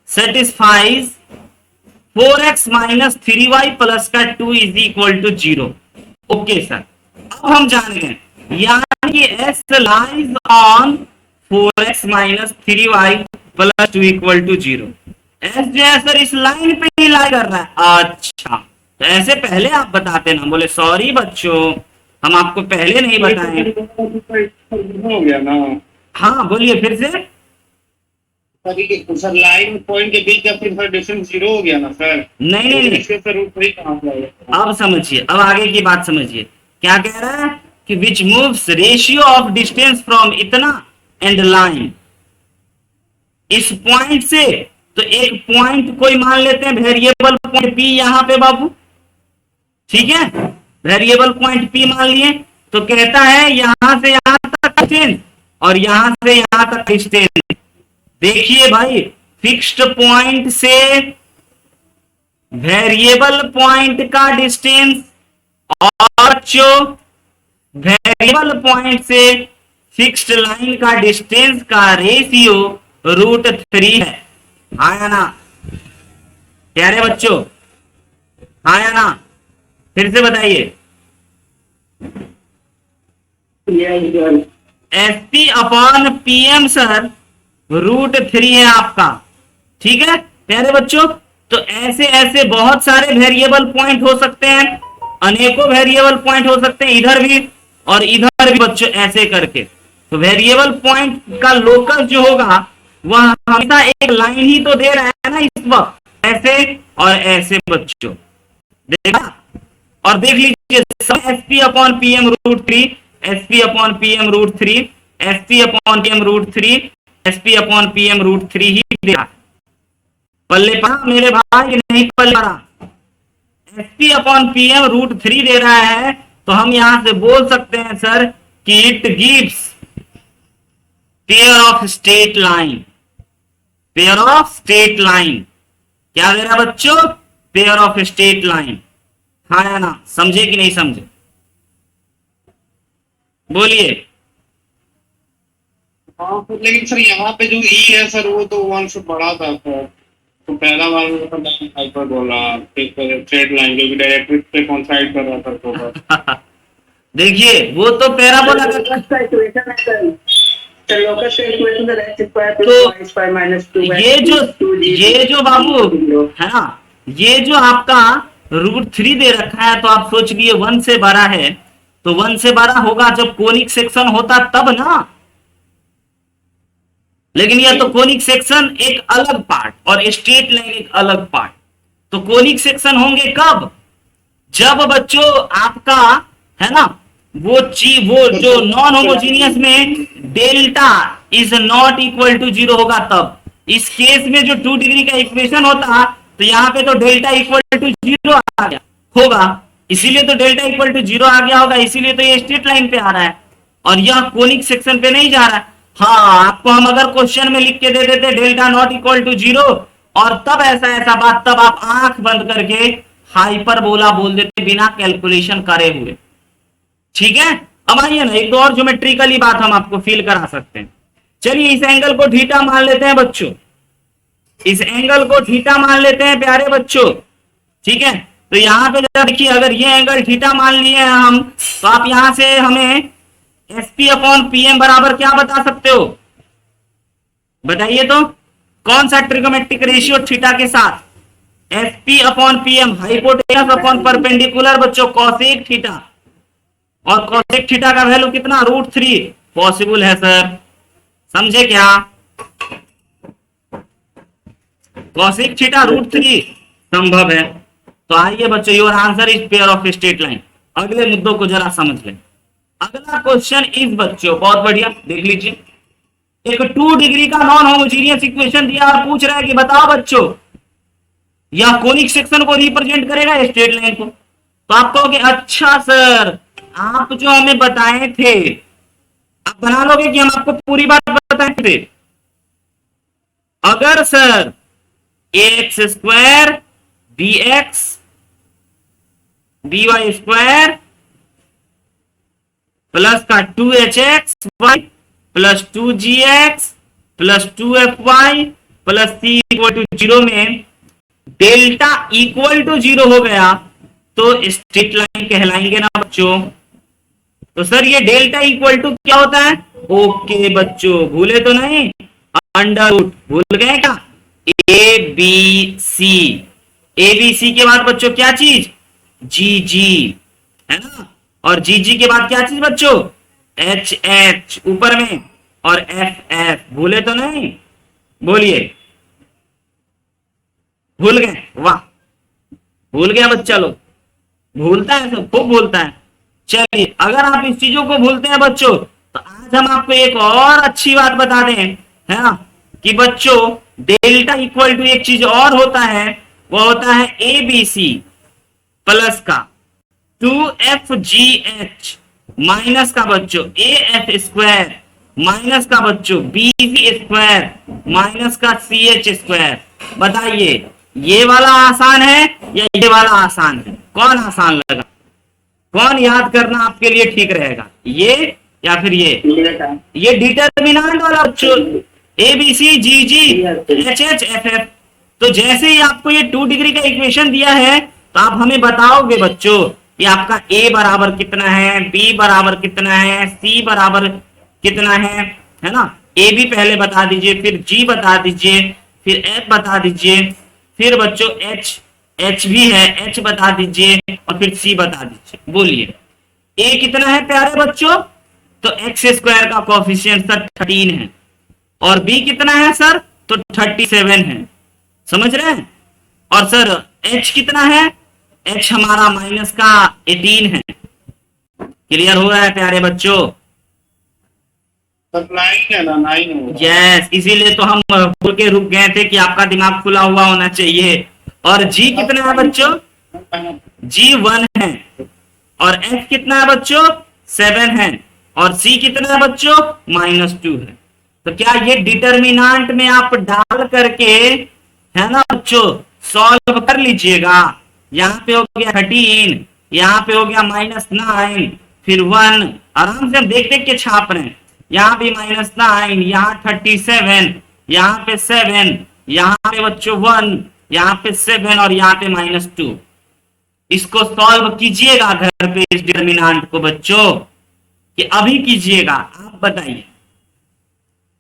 satisfies 4x minus 3y plus का 2 is equal to 0। Okay sir, अब हम जान गए, यानी कि S lies on 4x minus 3y plus 2 equal to 0। S जो है सर इस लाइन पे ही लाई कर रहा है। अच्छा, तो ऐसे पहले आप बताते ना। बोले सॉरी बच्चों, हम आपको पहले नहीं बताए। हो गया ना हाँ बोलिए फिर से। सर, लाइन पॉइंट के बीच का फिर सर डिस्टेंस 0 हो गया ना सर। नहीं नहीं नहीं, इसके सर रूट 3 कहां से आएगा? अब समझिए, अब आगे की बात समझिए। क्या कह रहा है कि विच moves ratio of distance from इतना एंड लाइन, इस पॉइंट से। तो एक पॉइंट कोई मान लेते हैं वेरिएबल पॉइंट P यहां पे बाबू, ठीक है, वेरिएबल पॉइंट P मान लिए। तो कहता है यहां से यहां तक डिस्टेंस और यहां से यहां तक डिस्टेंस। देखिए भाई, फिक्स्ड पॉइंट से वेरिएबल पॉइंट का डिस्टेंस और जो वेरिएबल पॉइंट से फिक्स्ड लाइन का डिस्टेंस का रेशियो √3 है। हाँ या ना? क्या रे बच्चों, हाँ या ना? फिर से बताइए। SP अपॉन PM सर √3 है आपका, ठीक है प्यारे बच्चों। तो ऐसे ऐसे बहुत सारे वेरिएबल पॉइंट हो सकते हैं, अनेकों वेरिएबल पॉइंट हो सकते हैं, इधर भी और इधर भी बच्चों, ऐसे करके। तो वेरिएबल पॉइंट का लोकस जो होगा वह हमेशा एक लाइन ही तो दे रहा है ना इस वक्त, ऐसे और ऐसे बच्चों, देखा। और देख लीजिए SP upon PM √3, SP upon PM √3, SP upon PM √3, SP upon PM √3 ही दे रहा। पल्ले पड़ा मेरे भाई कि नहीं पल्ले पड़ा? SP अपॉन PM √3 दे रहा है, तो हम यहां से बोल सकते हैं सर कि it gives pair of straight line. Pair of straight line क्या दे रहा है बच्चों? Pair of straight line. हाँ या ना? समझे कि नहीं समझे? बोलिए। हाँ लेकिन सर यहाँ पे जो E है सर वो तो 1 से बड़ा था सर। तो पहला बार हाइपर बोला स्ट्रेट लाइन जो कि डायरेक्ट्रिक्स पे कोइंसाइड कर रहा था तो देखिए वो तो पैराबोला का तो ये जो बाबू है ना, ये जो आपका √3 दे रखा है, तो आप सोच लिए 1 से बड़ा है, तो 1 से बड़ा होगा जब कोनिक सेक्शन होता तब ना। लेकिन यह तो कोनिक सेक्शन एक अलग पार्ट और स्ट्रेट लाइन एक अलग पार्ट। तो कोनिक सेक्शन होंगे कब? जब बच्चों आपका है ना वो जो नॉन होमोजीनियस में delta is not equal to 0 होगा तब। इस केस में जो 2 डिग्री का इक्वेशन होता तो यहाँ पे तो डेल्टा इक्वल टू जीरो आ गया होगा, इसीलिए तो डेल्टा इक्वल टू जीरो आ गया होगा, इसीलिए तो ये स्ट्रेट लाइन पे आ रहा है और यह कोनिक सेक्शन पे नहीं जा रहा है। हाँ, आपको हम अगर क्वेश्चन में लिख के दे देते delta not equal to zero और तब ऐसा ऐसा बात, तब आप आंख बंद करके हाइपरबोला बोल देते बिना कैलकुलेशन करे हुए। ठीक है, अब आइए ना एक दो और ज्योमेट्रिकली बात हम आपको फील करा सकते हैं। चलिए इस एंगल को थीटा मान लेते हैं बच्चों, इस एंगल को थीटा मान लेते हैं प्यारे बच्चों। ठीक है, तो यहां पे जरा देखिए, अगर ये एंगल थीटा मान लिए हैं हम, तो आप यहां से हमें एसपी अपॉन पीएम बराबर क्या बता सकते हो, बताइए तो। कौन सा ट्रिगोमेट्रिक रेशियो थीटा के साथ, SP upon PM, hypotenuse upon perpendicular बच्चों, कॉसेक थीटा, और कॉसेक थीटा का वैल्यू कितना, √3। पॉसिबल है सर, समझे क्या, कॉसेक थीटा √3 संभव है। तो आइए बच्चों, your answer is pair of straight line. अगले मुद्दों को जरा समझ लें। अगला क्वेश्चन इज बच्चों, बहुत बढ़िया, देख लीजिए, एक 2 डिग्री का नॉन होमोजीनियस इक्वेशन दिया और पूछ रहा है कि बताओ बच्चों यह कोनिक सेक्शन को रिप्रेजेंट करेगा स्ट्रेट लाइन को। तो आप कहोगे अच्छा सर, आप जो हमें बताए थे, आप बना लोगे कि हम आपको पूरी बात बताए थे। अगर sir X square B X B Y square plus का 2hx plus 2gx plus 2fy plus c equal to 0 में डेल्टा इक्वल टू 0 हो गया तो स्ट्रेट लाइन कहलाएंगे ना बच्चों। तो सर ये डेल्टा इक्वल टू क्या होता है, ओके बच्चों, भूले तो नहीं, अंडर रूट, भूल गए क्या, ए बी सी के बाद बच्चों क्या चीज, जी जी, है ना, और जी जी के बाद क्या चीज बच्चों, एच एच ऊपर में, और एफ एफ, भूले तो नहीं, बोलिए, भूल गए, वाह, भूल गया बच्चा लोग, भूलता है सब, खूब भूलता है। चलिए, अगर आप इस चीजों को भूलते हैं बच्चों, तो आज हम आपको एक और अच्छी बात बता दें, है ना, कि बच्चों डेल्टा इक्वल टू एक चीज और होता है, वो होता है ए बी सी प्लस का 2fgh माइनस का बच्चों ए एफ स्क्वायर माइनस का बच्चों बी सी स्क्वायर माइनस का सी एच स्क्वायर। बताइए ये वाला आसान है या ये वाला आसान है, कौन आसान लगा, कौन याद करना आपके लिए ठीक रहेगा, ये या फिर ये डिटर्मिनेंट वाला बच्चों, A B C G G H H F F. तो जैसे ही आपको ये 2 डिग्री का इक्वेशन दिया है, तो आप हमें बताओगे बच्चों कि आपका ए बराबर कितना है, बी बराबर कितना है, सी बराबर कितना है ना, ए बी पहले बता दीजिए, फिर जी बता दीजिए, फिर एफ बता दीजिए, फिर बच्चों एच भी है, एच बता दीजिए, और फिर सी बता दीजिए। बोलिए ए कितना है प्यारे बच्चों, तो एक्स स्क्वायर का कोफिशिएंट सर 13 है, और बी कितना है सर, तो 37 है, समझ रहे हैं, और सर एच कितना है, एच हमारा माइनस का 18 है। क्लियर हो रहा है प्यारे बच्चों, तब 9 है ना, 9 होगा। यस, इसीलिए तो हम बोल के रुक गए थे कि आपका दिमाग खुला हुआ होना चाहिए। और जी कितना है बच्चों, जी 1 है, और एफ कितना है बच्चों 7 है, और सी कितना है बच्चों -2 है। तो क्या ये डिटर्मिनेंट में आप डाल करके, है ना बच्चों, सॉल्व कर लीजिएगा। यहाँ पे हो गया 13, यहाँ पे हो गया -9, फिर 1, आराम से हम देख देख के छाप रहे हैं, यहाँ भी -9, यहाँ 37, यहाँ पे 7, यहाँ पे बच्चों 1, यहाँ पे 7, और यहाँ पे -2। इसको सॉल्व कीजिएगा घर पे इस डिटर्मिनेंट को बच्चों, कि अभी कीजिएगा, आप बताइए,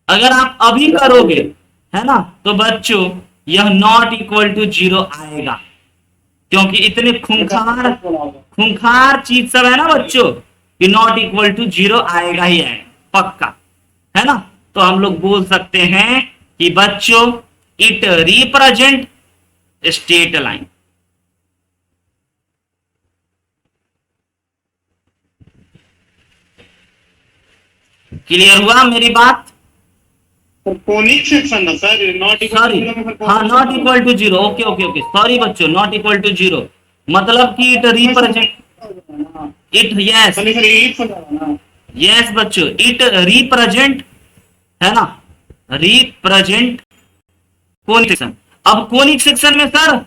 अगर आप अभी करोगे, है ना, तो बच्चों यह नॉट इक्वल टू 0 आएगा, क्योंकि इतने खूंखार चीज सब है ना बच्चों, कि नॉट इक्वल टू 0 आएगा ही आएगा पक्का, है ना। तो हम लोग बोल सकते हैं कि बच्चों it represent straight line. Clear हुआ मेरी बात, कोनिक सेक्शन ना सर, नॉट इक्वल सॉरी, हाँ not equal to zero, okay okay okay, sorry बच्चों, नॉट इक्वल टू जीरो मतलब कि it represent it, yes yes बच्चों, इट रिप्रेजेंट, है ना, रिप्रेजेंट कोनिक सेक्शन। अब कोनिक सेक्शन में सर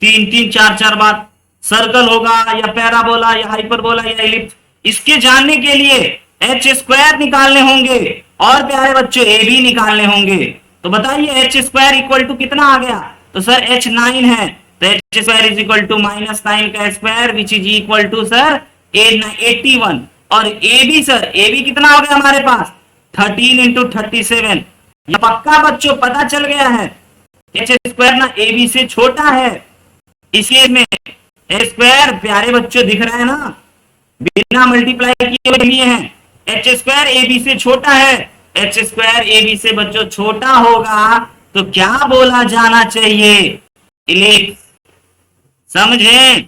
तीन तीन चार चार बार सर्कल होगा या पैराबोला या हाइपरबोला या एलिप्स, इसके जानने के लिए एच स्क्वायर निकालने होंगे और प्यारे बच्चों ए बी निकालने होंगे। तो बताइए एच स्क्वायर इक्वल टू कितना आ गया, तो सर एच 9 है, तो H square is equal to -9 का square which is equal to sir 81। और A B sir, A B कितना हो गया हमारे पास 13 इंटू 37, ये पक्का बच्चों पता चल गया है, एच स्क्वायर ना ए बी से छोटा है, इसलिए में ए स्क्वायर प्यारे बच्चों दिख रहा है ना, बिना मल्टीप्लाई किए हुए हैं, एच स्क्वायर ए बी से छोटा है, एच स्क्वायर ए बी से बच्चों छोटा होगा तो क्या बोला जाना चाहिए, इलिप्स। समझे,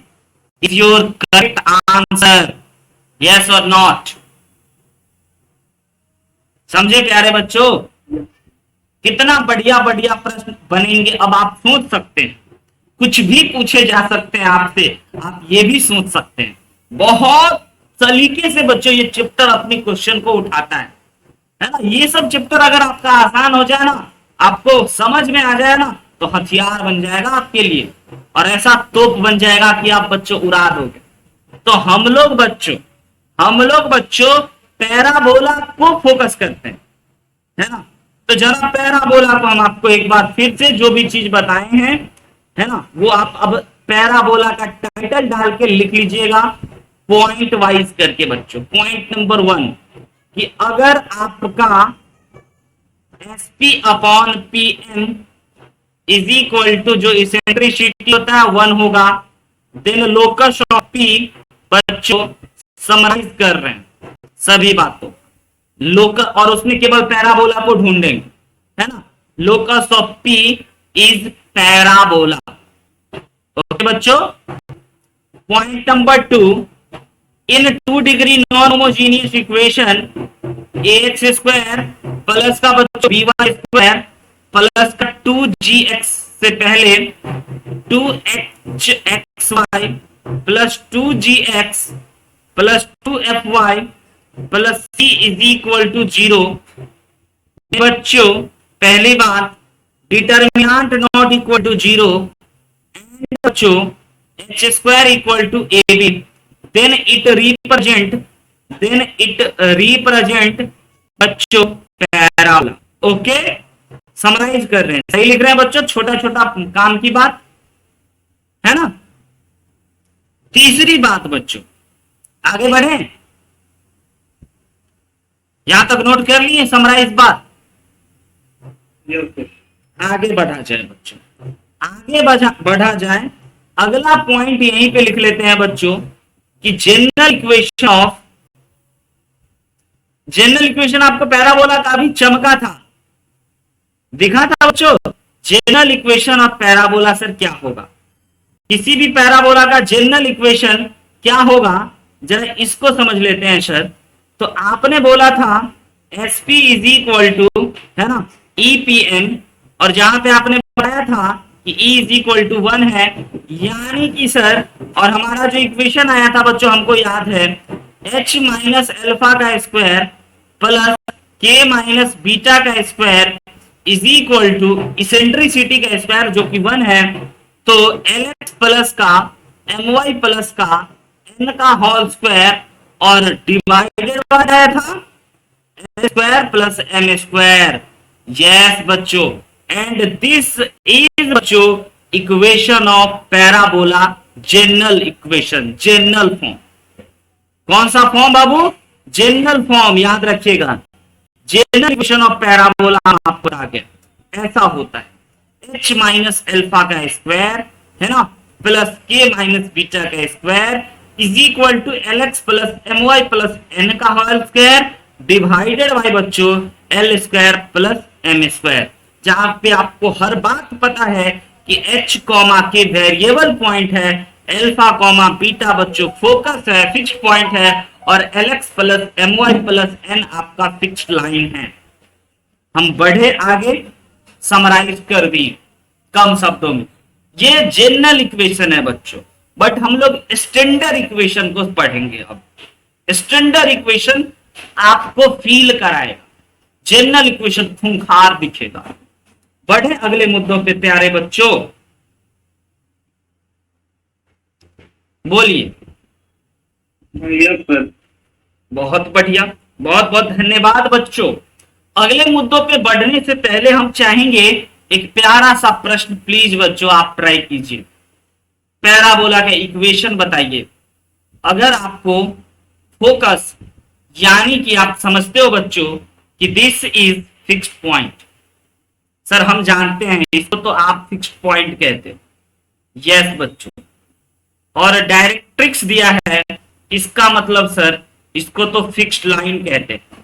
is your correct answer, yes और नॉट। समझे प्यारे बच्चों, कितना बढ़िया बढ़िया प्रश्न बनेंगे। अब आप सोच सकते हैं, कुछ भी पूछे जा सकते हैं आपसे, आप ये भी सोच सकते हैं। बहुत सलीके से बच्चों ये चैप्टर अपनी क्वेश्चन को उठाता है ना। ये सब चैप्टर अगर आपका आसान हो जाए ना, आपको समझ में आ जाए ना, तो हथियार बन जाएगा आपके लिए और ऐसा तोप बन जाएगा कि आप बच्चों उड़ा दोगे। तो हम लोग बच्चों पैराबोला को फोकस करते हैं, है ना। तो जरा पैराबोला को हम आपको एक बार फिर से जो भी चीज बताए हैं, है ना, वो आप अब पैराबोला का टाइटल डाल के लिख लीजिएगा पॉइंट वाइज करके बच्चों। पॉइंट नंबर 1 कि अगर आपका SP upon PM is equal to जो इसेंट्रिसिटी होता है 1 होगा, देन लोकस ऑफ P बच्चों समराइज कर रहे हैं सभी बातों, लोकस, और उसमें केवल पैराबोला को ढूंढेंगे, है ना। Locus of P is parabola, okay बच्चों। पॉइंट नंबर 2, इन 2 degree non homogeneous equation ax square plus का बच्चों by स्क्वायर प्लस का 2gx से पहले 2hxy plus 2gx plus 2fy plus c is equal to 0। बच्चों पहली बात, determinant not equal to 0 and बच्चों h square equal to ab, then it represent बच्चों पैराबोला। ओके, समराइज कर रहे हैं, सही लिख रहे हैं बच्चों, छोटा छोटा काम की बात है ना। तीसरी बात बच्चों, आगे बढ़े, यहां तक नोट कर लिए समराइज बात, आगे बढ़ा जाए बच्चों, आगे बढ़ा जाए। अगला पॉइंट यहीं पे लिख लेते हैं बच्चों कि जनरल इक्वेशन आपको पैराबोला का भी चमका था, दिखा था बच्चों। General equation of parabola sir क्या होगा, किसी भी पैराबोला का जनरल इक्वेशन क्या होगा, जरा इसको समझ लेते हैं सर। तो आपने बोला था SP इज इक्वल टू, है ना, EPN, और जहां पे आपने बताया था कि E इज इक्वल टू 1 है, यानी कि सर, और हमारा जो इक्वेशन आया था बच्चों हमको याद है, H माइनस अल्फा का square plus K minus beta का square is equal to eccentricity का स्क्वायर जो कि 1 है। तो LX प्लस का My प्लस का N का होल स्क्वायर और डिवाइडेड बाय आया था square plus M square. Yes बच्चों, एंड दिस इज बच्चों equation of parabola, general equation, general form. कौन सा फॉर्म बाबू, जनरल फॉर्म, याद रखिएगा। जनरल इक्वेशन ऑफ पैराबोला आपको बता गया, ऐसा होता है H माइनस अल्फा का स्क्वायर, है ना, प्लस K माइनस बीटा का square is equal to LX plus My plus N का होल स्क्वायर डिवाइडेड बाय बच्चों L square plus M square. जहां पे आपको हर बात पता है कि H comma K variable point है, अल्फा कॉमा बीटा बच्चों फोकस है, फिक्स्ड पॉइंट है, और LX plus My plus N आपका फिक्स्ड लाइन है। हम बढ़े आगे, समराइज कर दिए कम शब्दों में। ये जनरल इक्वेशन है बच्चों, बट हम लोग स्टैंडर्ड इक्वेशन को पढ़ेंगे। अब स्टैंडर्ड इक्वेशन आपको फील कराएगा, जनरल इक्वेशन खूंखार दिखेगा। बढ़े अगले मुद्दों पे प्यारे बच्चों, बोलिए। Yes sir. बहुत बढ़िया, बहुत बहुत धन्यवाद बच्चों। अगले मुद्दों पे बढ़ने से पहले हम चाहेंगे एक प्यारा सा प्रश्न, प्लीज बच्चों आप ट्राई कीजिए। पैराबोला का इक्वेशन बताइए। अगर आपको फोकस, यानी कि आप समझते हो बच्चों कि this is fixed point, sir हम जानते हैं इसको तो आप फिक्स्ड पॉइंट कहते हो। यस बच्चों, और डायरेक्ट्रिक्स दिया है, इसका मतलब सर इसको तो फिक्स्ड लाइन कहते हैं।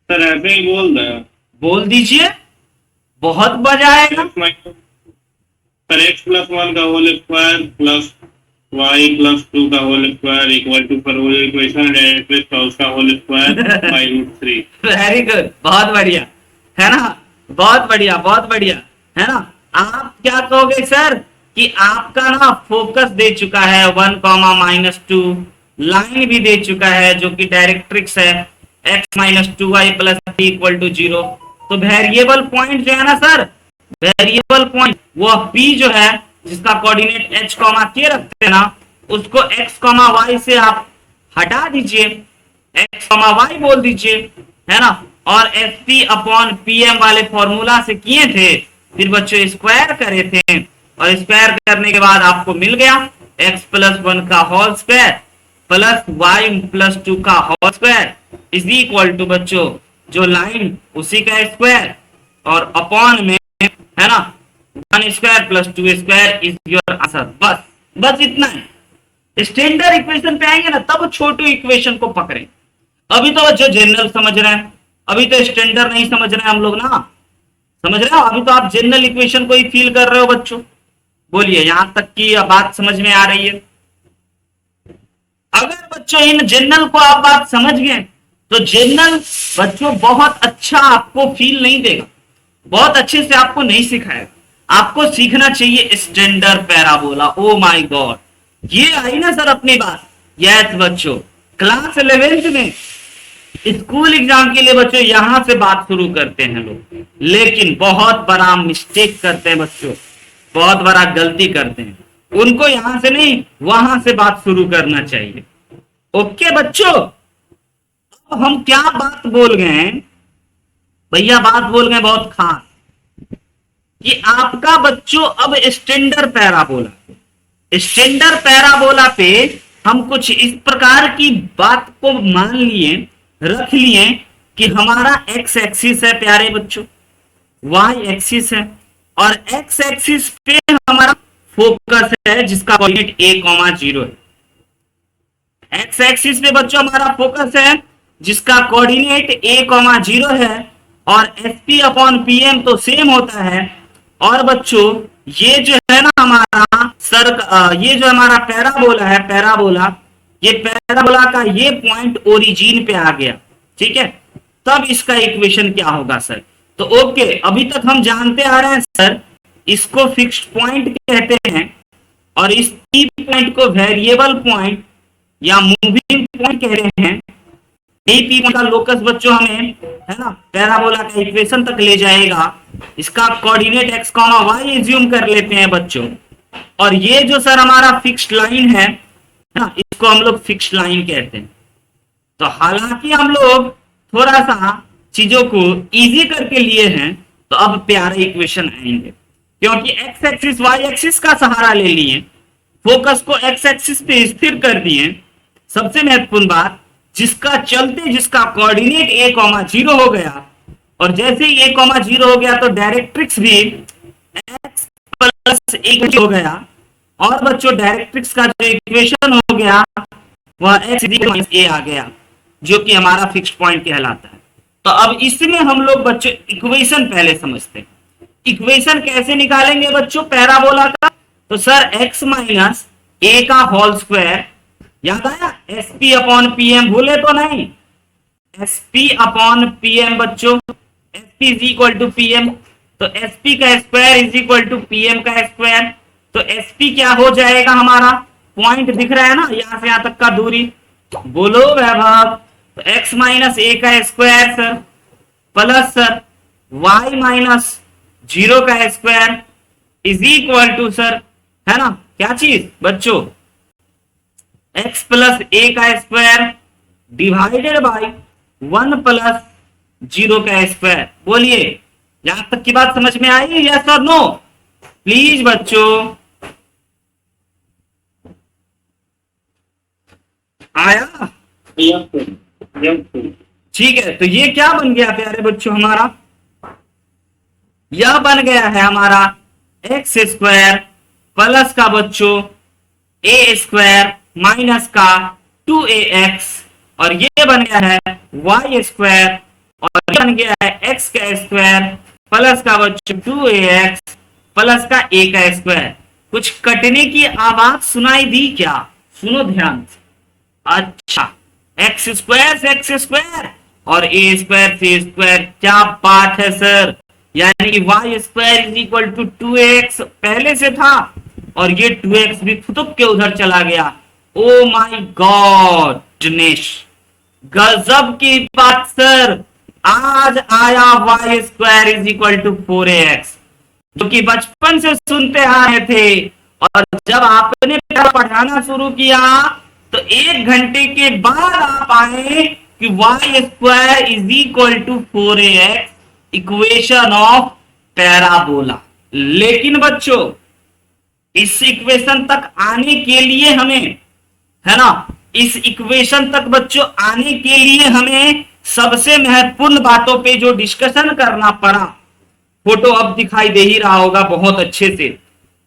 सर ऐसे ही बोल रहे हैं। बोल दीजिए, बहुत मजा आएगा। सर x+1 का होल स्क्वायर प्लस y+2 का होल स्क्वायर इक्वल टू पर होल इक्वेशन डायरेक्ट्रिक्स का उसका whole square by √3। Very good, बहुत बढ़िया है ना, बहुत बढ़िया, बहुत बढ़िया है ना। आप क्या कहोगे सर कि आपका ना फोकस दे चुका है 1, -2, लाइन भी दे चुका है जो कि डायरेक्ट्रिक्स है x-2y + 3 = 0। तो वेरिएबल पॉइंट जो है ना सर, वेरिएबल पॉइंट वो p जो है जिसका कोऑर्डिनेट h, k रखते हैं ना, उसको x, y से आप हटा दीजिए, x, y बोल दीजिए, है ना। और SP/PM वाले फॉर्मूला से किए थे, फिर बच्चों स्क्वायर करे थे, और स्क्वायर करने के बाद आपको मिल गया x+1 का होल स्क्वायर प्लस y+2 का whole square is equal to बच्चों जो लाइन उसी का स्क्वायर और अपॉन में, है ना, 1² + 2² इज योर आंसर। बस बस इतना है। स्टैंडर्ड इक्वेशन पे आएंगे ना तब छोटू इक्वेशन को पकड़ें। अभी तो बच्चों जनरल समझ रहे हैं, अभी तो स्टैंडर्ड नहीं समझ रहे हैं हम लोग ना, समझ रहे हो। अभी तो आप जनरल इक्वेशन को ही फील कर रहे हो बच्चों। बोलिए, यहां तक की बात समझ में आ रही है? अगर बच्चों इन जनरल को आप बात समझ गए तो जनरल बच्चों बहुत अच्छा आपको फील नहीं देगा, बहुत अच्छे से आपको नहीं सिखाएगा। आपको सीखना चाहिए standard parabola. Oh my God, ये आई ना सर अपनी बात। यस बच्चों, क्लास 11th में स्कूल एग्जाम के लिए बच्चों यहां से बात शुरू करते हैं लोग, लेकिन बहुत बड़ा मिस्टेक करते हैं बच्चों, बहुत बड़ा गलती करते हैं। उनको यहां से नहीं वहां से बात शुरू करना चाहिए। ओके बच्चों, अब हम क्या बात बोल गए हैं भैया, बात बोल गए बहुत खास कि आपका बच्चों अब स्टैंडर्ड पैराबोला पे हम कुछ इस प्रकार की बात को मान लिए, रख लिए कि हमारा x एक्सिस है प्यारे बच्चों, y एक्सिस है, और x एक्सिस पे हमारा फोकस है जिसका कोऑर्डिनेट a, 0 है। x एक्सिस पे बच्चों हमारा फोकस है जिसका कोऑर्डिनेट a, 0 है, और SP/PM तो सेम होता है। और बच्चों ये जो है ना हमारा ये जो हमारा पैराबोला है, ये पैराबोला का ये पॉइंट ओरिजिन पे आ गया, ठीक है। तब इसका इक्वेशन क्या होगा सर? तो ओके, अभी तक हम जानते आ रहे हैं सर इसको फिक्स्ड पॉइंट कहते हैं, और इस P पॉइंट को वेरिएबल पॉइंट या मूविंग पॉइंट कह रहे हैं। P पॉइंट का लोकस बच्चों हमें, है ना, पैराबोला का इक्वेशन तक ले जाएगा। इसका कोऑर्डिनेट x, y एज्यूम कर लेते हैं बच्चों, और ये जो सर हमारा फिक्स्ड लाइन है ना, इसको हम लोग फिक्स्ड लाइन कहते हैं। तो हालांकि हम लोग थोड़ा सा चीजों को इजी करके लिए हैं, तो अब प्यारे इक्वेशन आएंगे, क्योंकि x एक्सिस y एक्सिस का सहारा ले लिए, फोकस को x एक्सिस पे स्थिर कर दिए। सबसे महत्वपूर्ण बात, जिसका कोऑर्डिनेट a, 0 हो गया, और जैसे ही a, 0 हो गया तो डायरेक्ट्रिक्स भी x + 1 हो गया, और बच्चों डायरेक्ट्रिक्स का जो इक्वेशन हो गया वह x = a आ गया, जो कि हमारा फिक्स्ड पॉइंट कहलाता है। तो अब इसमें हम लोग बच्चों इक्वेशन पहले समझते हैं। इक्वेशन कैसे निकालेंगे बच्चों पैराबोला का? तो सर x - a का होल स्क्वायर याद आया? SP अपॉन PM, भूले तो नहीं? SP अपॉन PM बच्चों, SP is equal to PM, तो SP का square is equal to PM का स्क्वायर। तो SP क्या हो जाएगा हमारा? पॉइंट दिख रहा है ना, यहां से यहां तक का दूरी, बोलो वैभव। तो x माइनस a का square sir, plus sir y minus 0 का square is equal to sir, है ना, क्या चीज बच्चों? x प्लस a का स्क्वायर डिवाइडेड बाई 1 प्लस 0 का स्क्वायर। बोलिए, यहां तक की बात समझ में आई? यस और नो? प्लीज बच्चों, आया? ठीक है, तो ये क्या बन गया प्यारे बच्चों हमारा? यह बन गया है हमारा एक्स स्क्वायर प्लस का बच्चों ए स्क्वायर माइनस का 2ax, और ये बन गया है वाई स्क्वायर, और ये बन गया है एक्स का स्क्वायर प्लस का बच्चों 2ax प्लस का a का स्क्वायर। कुछ कटने की आवाज सुनाई दी क्या? सुनो ध्यान से। अच्छा, एक्स स्क्वायर से एक्स स्क्वायर और ए स्क्वायर से स्क्वायर, क्या बात है सर। यानी कि Y square is equal to 2x पहले से था, और ये 2x भी फुटुक के उधर चला गया। ओ माय गॉड दिनेश, गजब की बात सर। आज आया Y square is equal to 4ax, जो कि बचपन से सुनते आ रहे थे, और जब आपने पढ़ाना शुरू किया तो 1 घंटे के बाद आप आए कि Y square is equal to 4ax, equation of parabola. लेकिन बच्चों, इस इक्वेशन तक आने के लिए हमें, है ना, इस इक्वेशन तक बच्चों आने के लिए हमें सबसे महत्वपूर्ण बातों पे जो डिस्कशन करना पड़ा, फोटो अब दिखाई दे ही रहा होगा बहुत अच्छे से।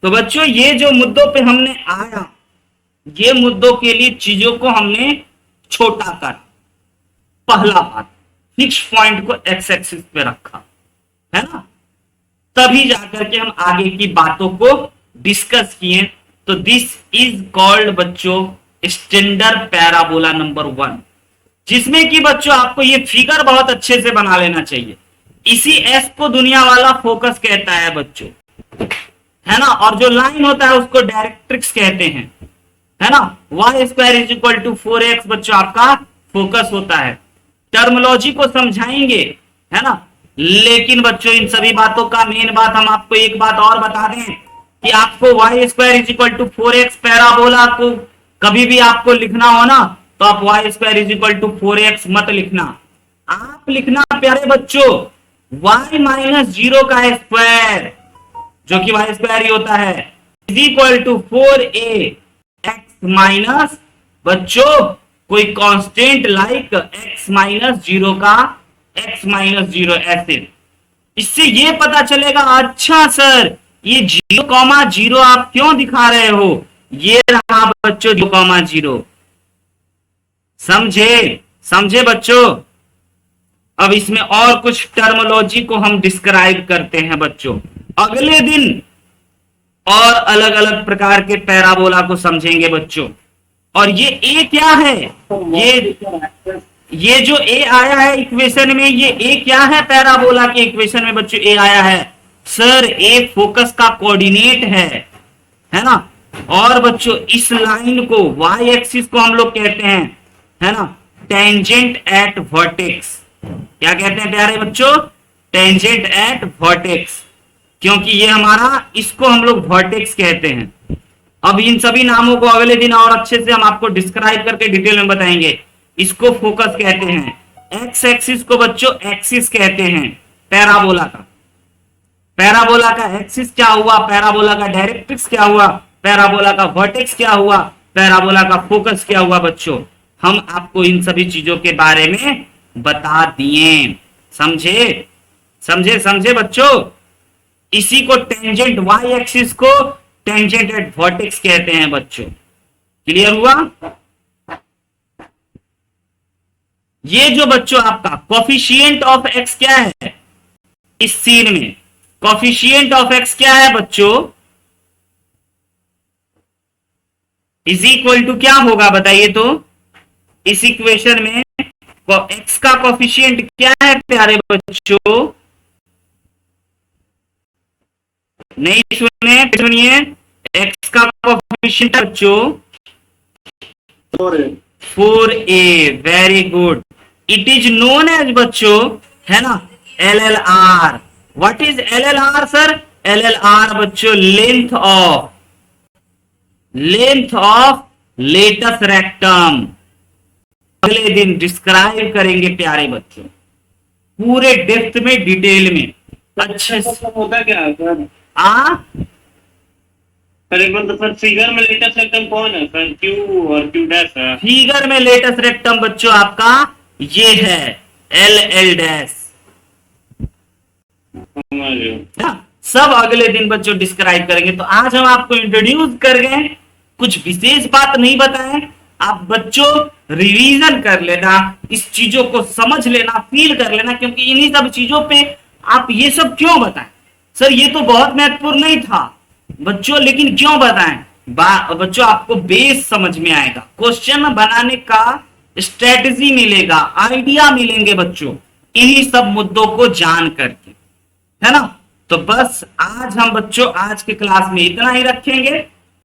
तो बच्चों, ये जो मुद्दों पे हमने आया, ये मुद्दों के लिए चीजों को हमने छोटा कर, पहला बात फिक्स पॉइंट को एक्स एक्सिस पे रखा, है ना, तभी जाकर के हम आगे की बातों को डिस्कस किए। तो दिस इज कॉल्ड बच्चों स्टैंडर्ड पैराबोला नंबर 1, जिसमें कि बच्चों आपको ये फिगर बहुत अच्छे से बना लेना चाहिए। इसी एस को दुनिया वाला फोकस कहता है बच्चों, है ना, और जो लाइन होता है उसको डायरेक्ट्रिक्स कहते हैं, है ना। Y square is equal to 4x बच्चों आपका फोकस होता है। टर्मोलॉजी को समझाएंगे, है ना, लेकिन बच्चों इन सभी बातों का मेन बात हम आपको एक बात और बता दें कि आपको Y square is equal to 4x parabola को कभी भी आपको लिखना हो ना, तो आप Y square is equal to 4x मत लिखना, आप लिखना प्यारे बच्चों y माइनस 0 का स्क्वायर, जो कि वाई स्क्वायर ही होता है, is equal to 4ax minus बच्चों कोई कांस्टेंट लाइक x माइनस 0 का x माइनस 0 ऐसे। इससे ये पता चलेगा, अच्छा सर ये 0,0 आप क्यों दिखा रहे हो, ये रहा बच्चों 0,0। समझे? समझे बच्चों? अब इसमें और कुछ टर्मोलॉजी को हम डिस्क्राइब करते हैं बच्चों। अगले दिन और अलग अलग प्रकार के पैराबोला को समझेंगे बच्चों। और ये ए क्या है, ये जो ए आया है इक्वेशन में, ये ए क्या है पैराबोला के इक्वेशन में बच्चों? ए आया है सर, ए फोकस का कोऑर्डिनेट है ना। और बच्चों इस लाइन को वाई एक्सिस को हम लोग कहते हैं, है ना, टेंजेंट एट वर्टेक्स। क्या कहते हैं प्यारे बच्चों? टेंजेंट एट वर्टेक्स, क्योंकि ये हमारा, इसको हम लोग वर्टेक्स कहते हैं। अब इन सभी नामों को अगले दिन और अच्छे से हम आपको डिस्क्राइब करके डिटेल में बताएंगे। इसको फोकस कहते हैं। एक्स एक्सिस को बच्चों एक्सिस कहते हैं पैराबोला का। पैराबोला का एक्सिस क्या हुआ, पैराबोला का डायरेक्ट्रिक्स क्या हुआ, पैराबोला का वर्टेक्स क्या हुआ, पैराबोला का फोकस क्या हुआ बच्चों, हम आपको इन सभी चीजों के बारे में बता दिए। समझे? समझे? समझे बच्चों? इसी को टेंजेंट, वाई एक्सिस को टेंजेंट एट वर्टेक्स कहते हैं बच्चों। क्लियर हुआ? ये जो बच्चों आपका कोफिशिएंट ऑफ एक्स क्या है इस सीन में, कोफिशिएंट ऑफ एक्स क्या है बच्चों? इज इक्वल टू क्या होगा बताइए तो, इस इक्वेशन में x का कोफिशिएंट क्या है प्यारे बच्चों, नहीं सुनिए, x का कोफिशिएंट बच्चों 4a 4a, very good. It is known as बच्चों, है ना, LLR। What is LLR sir? LLR बच्चों लेंथ ऑफ लेटस रेक्टम। अगले दिन डिस्क्राइब करेंगे प्यारे बच्चों, पूरे डेप्थ में, डिटेल में, अच्छे से। मतलब होता क्या है सर? आ सर एक बार तो सर फिगर में लेटेस्ट रेक्टम कौन है सर? क्यू और क्यू डैश है। फिगर में लेटस रेक्टम बच्चों आपका ये है LL डैश। समझ गए। सब अगले दिन बच्चों डिस्क्राइब करेंगे। तो आज हम आपको इंट्रोड्यूस कर गए, कुछ विशेष बात नहीं बताएं। आप बच्चों रिवीजन कर लेना, इस चीजों को समझ लेना, फील कर लेना, क्योंकि इन्हीं सब चीजों पे आप ये सब क्यों बताएं सर, ये तो बहुत महत्वपूर्ण नहीं था बच्चों, लेकिन क्यों बताएं बच्चों, आपको बेस समझ में आएगा, क्वेश्चन बनाने का स्ट्रेटजी मिलेगा, आइडिया मिलेंगे बच्चों, इन्हीं सब मुद्दों को जान करके, है ना। तो बस आज हम बच्चों आज के क्लास में इतना ही रखेंगे।